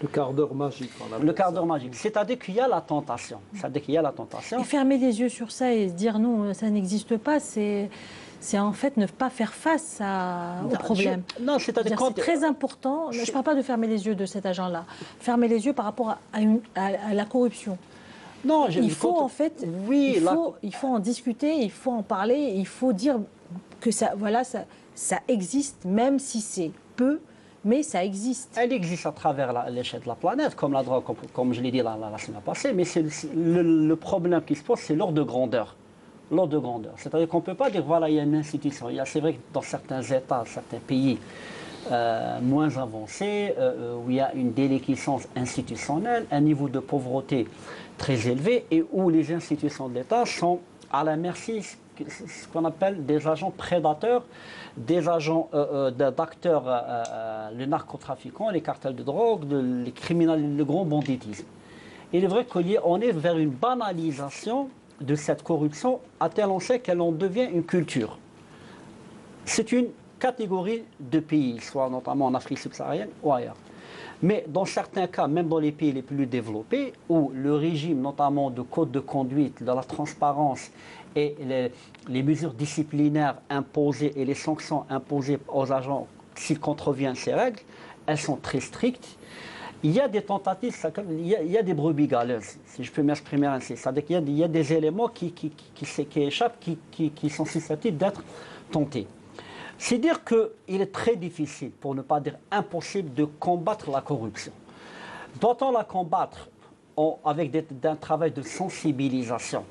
Le quart d'heure magique. Le quart d'heure magique. C'est-à-dire qu'il y a la tentation. C'est-à-dire qu'il y a la tentation. Et fermer les yeux sur ça et se dire non, ça n'existe pas, c'est en fait ne pas faire face au problème. Non, c'est-à-dire c'est très important. Je ne parle pas de fermer les yeux de cet agent-là. Fermer les yeux par rapport à la corruption. Non, il faut en fait, oui, il faut en discuter, il faut en parler, il faut dire que ça, voilà, ça existe, même si c'est peu. Mais ça existe. Elle existe à travers l'échelle de la planète, comme la drogue, comme je l'ai dit la semaine passée, mais le problème qui se pose, c'est l'ordre de grandeur. L'ordre de grandeur. C'est-à-dire qu'on ne peut pas dire, voilà, il y a une institution. C'est vrai que dans certains États, certains pays moins avancés, où il y a une déliquescence institutionnelle, un niveau de pauvreté très élevé, et où les institutions de l'État sont à la merci, ce qu'on appelle des agents prédateurs, des agents d'acteurs, les narcotrafiquants, les cartels de drogue, les criminels, le grand banditisme. Il est vrai qu'on est vers une banalisation de cette corruption à tel enseigne qu'elle en devient une culture. C'est une catégorie de pays, soit notamment en Afrique subsaharienne ou ailleurs. Mais dans certains cas, même dans les pays les plus développés, où le régime notamment de code de conduite, de la transparence et les mesures disciplinaires imposées et les sanctions imposées aux agents s'ils contreviennent ces règles, elles sont très strictes. Il y a des tentatives, il y a des brebis galeuses, si je peux m'exprimer ainsi. C'est-à-dire qu'il y a des éléments qui échappent, qui sont susceptibles d'être tentés. C'est dire qu'il est très difficile, pour ne pas dire impossible, de combattre la corruption. Doit-on la combattre avec un travail de sensibilisation,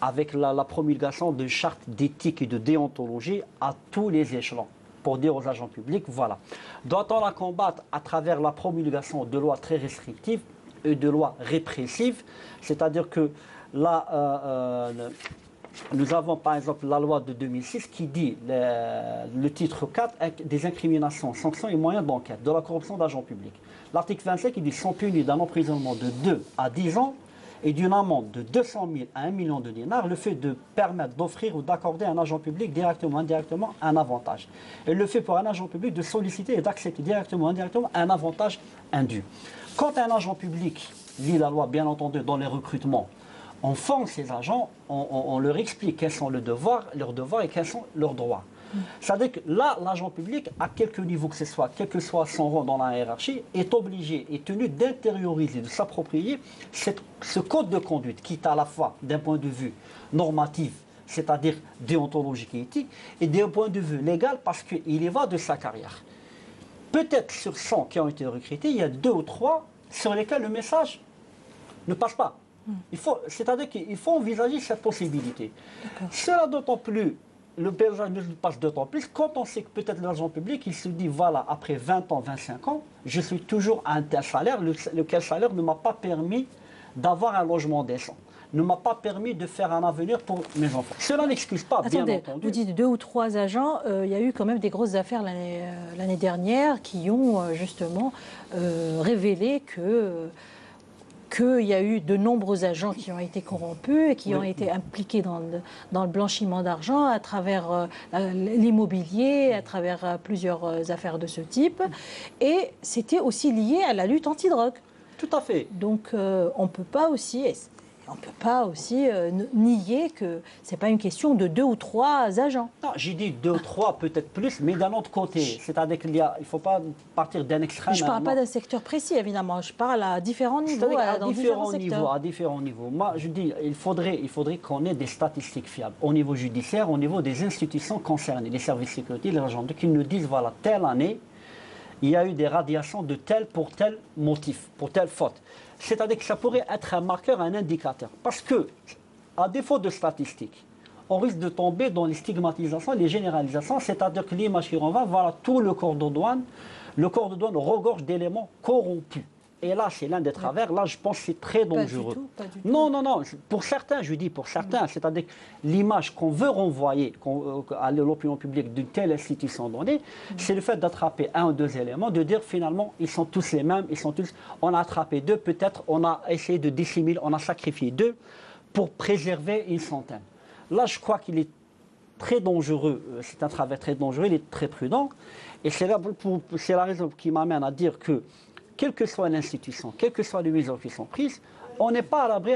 avec la promulgation de chartes d'éthique et de déontologie à tous les échelons, pour dire aux agents publics, voilà. Doit-on la combattre à travers la promulgation de lois très restrictives et de lois répressives, c'est-à-dire que là, nous avons par exemple la loi de 2006 qui dit, le titre 4, des incriminations, sanctions et moyens d'enquête de la corruption d'agents publics. L'article 25 qui dit sont punis d'un emprisonnement de 2 à 10 ans et d'une amende de 200 000 à 1 million de dinars, le fait de permettre d'offrir ou d'accorder à un agent public directement ou indirectement un avantage. Et le fait pour un agent public de solliciter et d'accepter directement ou indirectement un avantage indu. Quand un agent public lit la loi, bien entendu, dans les recrutements, on forme ces agents, on leur explique quels sont leurs devoirs et quels sont leurs droits. C'est-à-dire que là, l'agent public, à quelque niveau que ce soit, quel que soit son rang dans la hiérarchie, est obligé, est tenu d'intérioriser, de s'approprier ce code de conduite qui est à la fois d'un point de vue normatif, c'est-à-dire déontologique et éthique, et d'un point de vue légal parce qu'il y va de sa carrière. Peut-être sur 100 qui ont été recrutés, il y a 2 ou 3 sur lesquels le message ne passe pas. C'est-à-dire qu'il faut envisager cette possibilité. Cela d'autant plus, le message ne passe d'autant plus quand on sait que peut-être l'agent public, il se dit, voilà, après 20 ans, 25 ans, je suis toujours à un tel salaire, lequel salaire ne m'a pas permis d'avoir un logement décent, ne m'a pas permis de faire un avenir pour mes enfants. Cela n'excuse pas, bien entendu. Vous dites 2 ou 3 agents, il y a eu quand même des grosses affaires l'année dernière qui ont justement révélé qu'il y a eu de nombreux agents qui ont été corrompus et qui ont été impliqués dans le blanchiment d'argent à travers l'immobilier, à travers plusieurs affaires de ce type. Et c'était aussi lié à la lutte antidrogue. Tout à fait. Donc on ne peut pas aussi... on ne peut pas aussi nier que ce n'est pas une question de 2 ou 3 agents. Non, j'ai dit 2 ou 3, peut-être plus, mais d'un autre côté. C'est-à-dire qu'il ne faut pas partir d'un extrême. Je ne parle pas d'un secteur précis, évidemment. Je parle à différents niveaux, dans différents secteurs. À différents niveaux. Moi, je dis il faudrait qu'on ait des statistiques fiables au niveau judiciaire, au niveau des institutions concernées, les services de sécurité, les agents, qui nous disent, voilà, telle année, il y a eu des radiations de tel pour tel motif, pour telle faute. C'est-à-dire que ça pourrait être un marqueur, un indicateur. Parce que, à défaut de statistiques, on risque de tomber dans les stigmatisations, les généralisations, c'est-à-dire que l'image qui renvoie, voilà, tout le corps de douane regorge d'éléments corrompus. Et là, c'est l'un des travers. Là, je pense que c'est très dangereux. Pas du tout. Non. Pour certains, je dis pour certains, c'est-à-dire l'image qu'on veut renvoyer à l'opinion publique d'une telle institution donnée, c'est le fait d'attraper 1 ou 2 éléments, de dire finalement, ils sont tous les mêmes, on a attrapé 2, peut-être on a essayé de dissimuler, on a sacrifié 2 pour préserver une centaine. Là, je crois qu'il est très dangereux, c'est un travers très dangereux, il est très prudent. Et c'est la raison qui m'amène à dire que quelle que soit l'institution, quelles que soient les mesures qui sont prises, on n'est pas à l'abri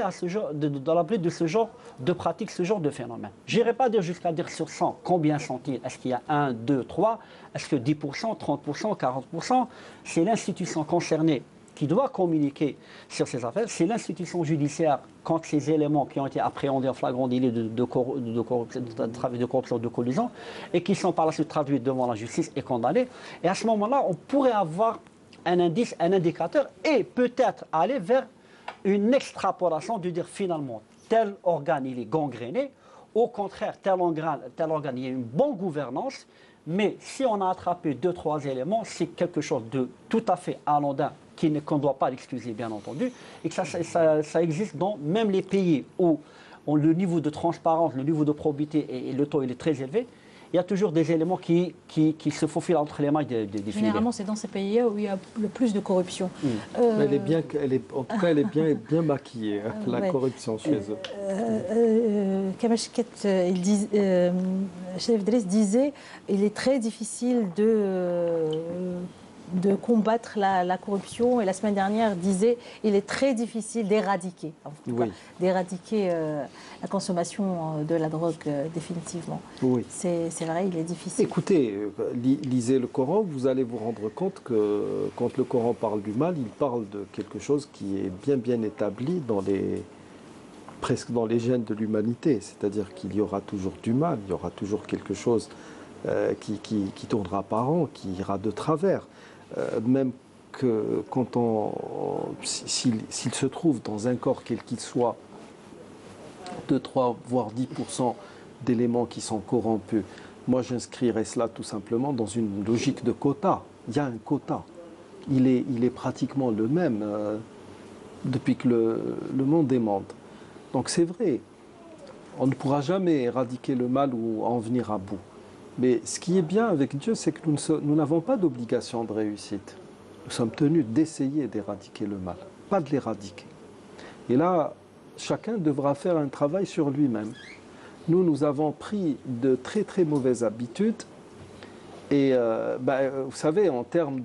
de ce genre de pratique, ce genre de phénomène. Je n'irai pas dire jusqu'à dire sur 100 combien sont-ils. Est-ce qu'il y a 1, 2, 3? Est-ce que 10%, 30%, 40%? C'est l'institution concernée qui doit communiquer sur ces affaires. C'est l'institution judiciaire, quand ces éléments qui ont été appréhendés en flagrant délit de corruption, de collusion, et qui sont par la suite traduits devant la justice et condamnés. Et à ce moment-là, on pourrait avoir un indice, un indicateur, et peut-être aller vers une extrapolation de dire finalement tel organe il est gangréné, au contraire tel organe il y a une bonne gouvernance, mais si on a attrapé 2, 3 éléments, c'est quelque chose de tout à fait anodin qu'on ne doit pas l'excuser bien entendu, et que ça existe dans même les pays où le niveau de transparence, le niveau de probité et le taux il est très élevé. Il y a toujours des éléments qui se faufilent entre les mailles des filets. Généralement, c'est dans ces pays où il y a le plus de corruption. En tout cas, elle est bien maquillée, la corruption chez eux. Kamashket, Chef Driss disait il est très difficile de combattre la corruption, et la semaine dernière disait il est très difficile d'éradiquer, la consommation de la drogue définitivement. Oui. C'est vrai, il est difficile. Écoutez, lisez le Coran, vous allez vous rendre compte que quand le Coran parle du mal, il parle de quelque chose qui est bien établi presque dans les gènes de l'humanité, c'est-à-dire qu'il y aura toujours du mal, il y aura toujours quelque chose qui tournera par an, qui ira de travers. Même que quand s'il se trouve dans un corps quel qu'il soit 2, 3, voire 10% d'éléments qui sont corrompus, moi j'inscrirais cela tout simplement dans une logique de quota. Il y a un quota. Il est pratiquement le même depuis que le monde est monde. Donc c'est vrai, on ne pourra jamais éradiquer le mal ou en venir à bout. Mais ce qui est bien avec Dieu, c'est que nous n'avons pas d'obligation de réussite. Nous sommes tenus d'essayer d'éradiquer le mal, pas de l'éradiquer. Et là, chacun devra faire un travail sur lui-même. Nous avons pris de très mauvaises habitudes. Et vous savez, en termes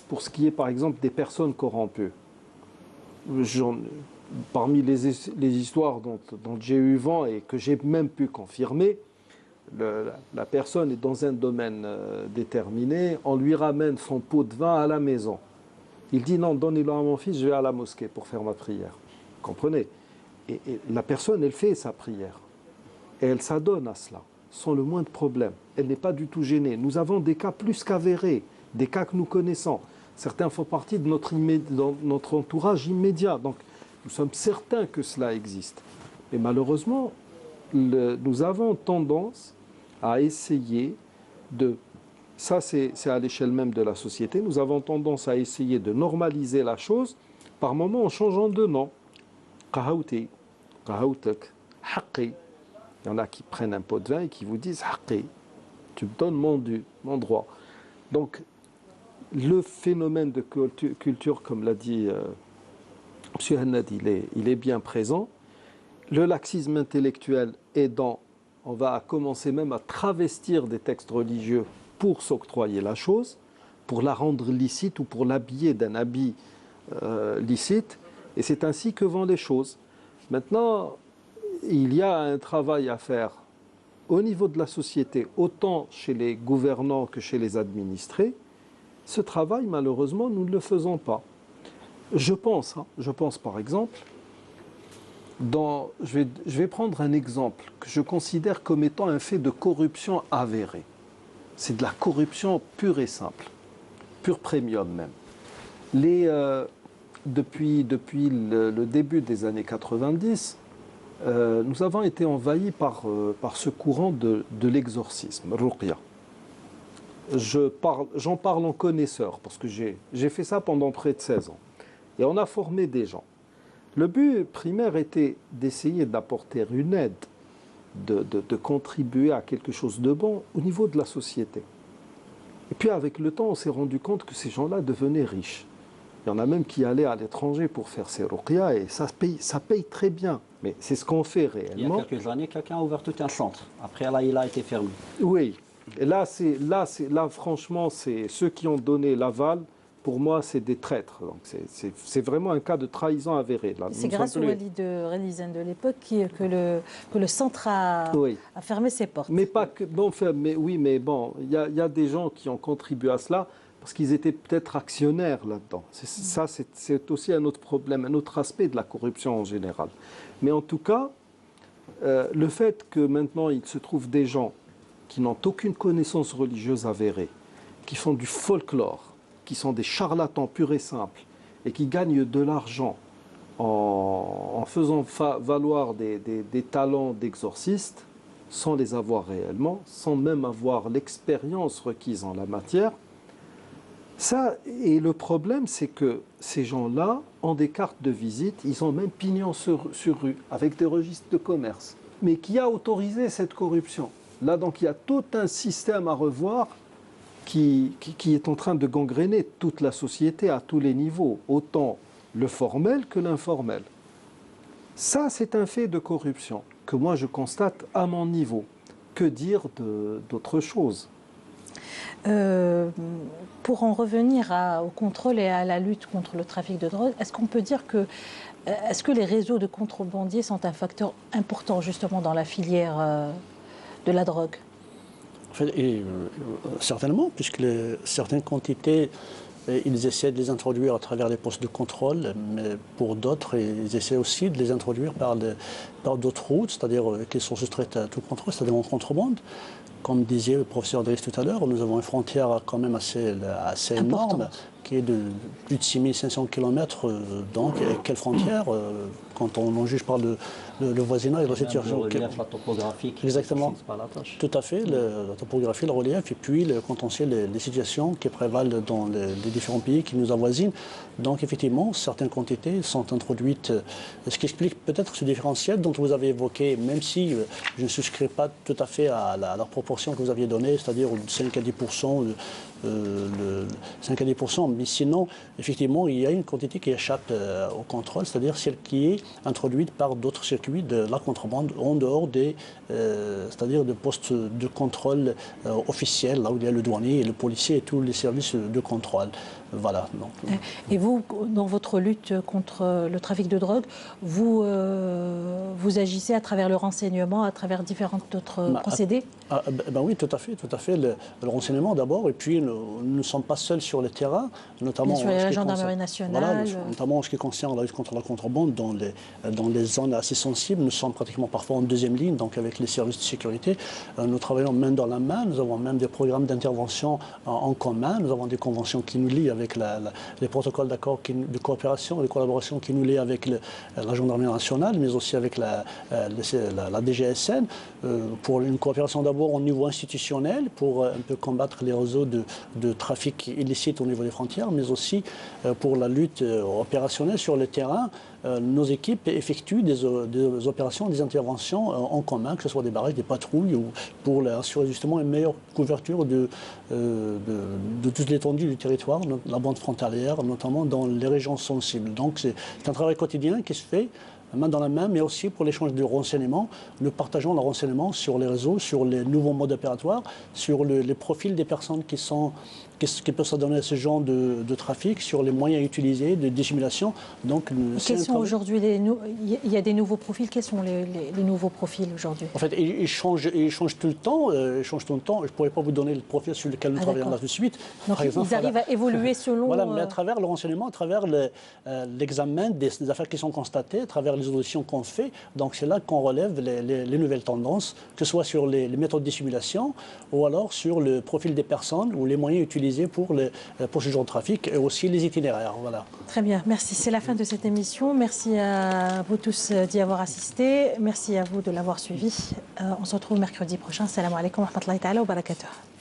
pour ce qui est par exemple des personnes corrompues, parmi les histoires dont j'ai eu vent et que j'ai même pu confirmer, la personne est dans un domaine déterminé, on lui ramène son pot de vin à la maison. Il dit non, donnez-le à mon fils, je vais à la mosquée pour faire ma prière. Vous comprenez? Et la personne, elle fait sa prière. Et elle s'adonne à cela, sans le moindre problème. Elle n'est pas du tout gênée. Nous avons des cas plus qu'avérés, des cas que nous connaissons. Certains font partie de notre entourage immédiat. Donc nous sommes certains que cela existe. Et malheureusement, nous avons tendance à essayer ça c'est à l'échelle même de la société, nous avons tendance à essayer de normaliser la chose par moments en changeant de nom. Qahouti, Qahoutek, Haqi. Il y en a qui prennent un pot de vin et qui vous disent Haqi, tu me donnes mon dû, mon droit. Donc le phénomène de culture, comme l'a dit M. Hannad, il est bien présent. Le laxisme intellectuel aidant, on va commencer même à travestir des textes religieux pour s'octroyer la chose, pour la rendre licite ou pour l'habiller d'un habit licite. Et c'est ainsi que vont les choses. Maintenant, il y a un travail à faire au niveau de la société, autant chez les gouvernants que chez les administrés. Ce travail, malheureusement, nous ne le faisons pas. Je pense par exemple, je vais prendre un exemple que je considère comme étant un fait de corruption avéré. C'est de la corruption pure et simple, pure premium même. Depuis le début des années 90, nous avons été envahis par ce courant de l'exorcisme, Ruqya. J'en parle en connaisseur, parce que j'ai fait ça pendant près de 16 ans. Et on a formé des gens. Le but primaire était d'essayer d'apporter une aide, de contribuer à quelque chose de bon au niveau de la société. Et puis avec le temps, on s'est rendu compte que ces gens-là devenaient riches. Il y en a même qui allaient à l'étranger pour faire ces ruqya et ça paye très bien. Mais c'est ce qu'on fait réellement. Il y a quelques années, quelqu'un a ouvert tout un centre. Après, là, il a été fermé. Oui. Et là, franchement, c'est ceux qui ont donné l'aval. Pour moi, c'est des traîtres. Donc, c'est vraiment un cas de trahison avérée. C'est grâce au Walid Relisane de l'époque que le centre a fermé ses portes. Mais pas que. Bon, mais bon, il y a des gens qui ont contribué à cela parce qu'ils étaient peut-être actionnaires là-dedans. Ça, c'est aussi un autre problème, un autre aspect de la corruption en général. Mais en tout cas, le fait que maintenant il se trouve des gens qui n'ont aucune connaissance religieuse avérée, qui font du folklore, qui sont des charlatans purs et simples, et qui gagnent de l'argent en faisant valoir des talents d'exorcistes, sans les avoir réellement, sans même avoir l'expérience requise en la matière. Et le problème, c'est que ces gens-là ont des cartes de visite, ils ont même pignon sur rue, avec des registres de commerce. Mais qui a autorisé cette corruption? Là, donc, il y a tout un système à revoir qui est en train de gangréner toute la société à tous les niveaux, autant le formel que l'informel. Ça, c'est un fait de corruption que moi, je constate à mon niveau. Que dire d'autre chose? Pour en revenir au contrôle et à la lutte contre le trafic de drogue, est-ce qu'on peut dire est-ce que les réseaux de contrebandiers sont un facteur important justement dans la filière de la drogue? Certainement, puisque certaines quantités, ils essaient de les introduire à travers les postes de contrôle, mais pour d'autres, ils essaient aussi de les introduire par d'autres routes, c'est-à-dire qu'ils sont soustraites à tout contrôle, c'est-à-dire en contrebande. Comme disait le professeur Driss tout à l'heure, nous avons une frontière quand même assez énorme, qui est de plus de 6500 km. Donc, quelle frontière quand on en juge par le voisinage et la situation. Le relief, la topographie. Exactement. Pas la tâche. Tout à fait, la topographie, le relief, et puis quand on sait les situations qui prévalent dans les différents pays qui nous avoisinent. Donc, effectivement, certaines quantités sont introduites, ce qui explique peut-être ce différentiel dont vous avez évoqué, même si je ne souscris pas tout à fait à la proportion que vous aviez donnée, c'est-à-dire 5 à 10%. 5 à 10%, mais sinon, effectivement, il y a une quantité qui échappe au contrôle, c'est-à-dire celle qui est introduite par d'autres circuits de la contrebande en dehors c'est-à-dire des postes de contrôle officiels, là où il y a le douanier et le policier et tous les services de contrôle. Voilà. Donc. Et vous, dans votre lutte contre le trafic de drogue, vous agissez à travers le renseignement, à travers différents autres procédés? Oui, tout à fait. Le renseignement d'abord, et puis nous ne sommes pas seuls sur le terrain, notamment sur la gendarmerie nationale. Voilà, notamment en ce qui concerne la lutte contre la contrebande dans les zones assez sensibles. Nous sommes pratiquement parfois en deuxième ligne, donc avec les services de sécurité. Nous travaillons main dans la main, nous avons même des programmes d'intervention en commun, nous avons des conventions qui nous lient avec les protocoles d'accord de coopération et de collaboration qui nous lient avec la gendarmerie nationale, mais aussi avec la DGSN, pour une coopération d'abord au niveau institutionnel, pour un peu combattre les réseaux de trafic illicite au niveau des frontières, mais aussi pour la lutte opérationnelle sur le terrain. Nos équipes effectuent des opérations, des interventions en commun, que ce soit des barrages, des patrouilles, ou pour assurer justement une meilleure couverture de toute l'étendue du territoire, la bande frontalière, notamment dans les régions sensibles. Donc c'est un travail quotidien qui se fait main dans la main, mais aussi pour l'échange de renseignements. Nous partageons les renseignements sur les réseaux, sur les nouveaux modes opératoires, sur les profils des personnes qui peuvent se donner à ce genre de trafic, sur les moyens utilisés de dissimulation. Donc, quels sont aujourd'hui il y a des nouveaux profils. Quels sont les nouveaux profils aujourd'hui? En fait, ils changent tout le temps. Je ne pourrais pas vous donner le profil sur lequel nous travaillons là tout de suite. Donc, ils arrivent à évoluer selon... Voilà, mais à travers le renseignement, à travers l'examen des affaires qui sont constatées, à travers les auditions qu'on fait, donc c'est là qu'on relève les nouvelles tendances, que ce soit sur les méthodes de dissimulation ou alors sur le profil des personnes ou les moyens utilisés pour ce genre de trafic et aussi les itinéraires. Voilà. Très bien, merci. C'est la fin de cette émission. Merci à vous tous d'y avoir assisté. Merci à vous de l'avoir suivi. On se retrouve mercredi prochain. Salam alaikum wa rahmatullahi ta'ala wa barakatuh.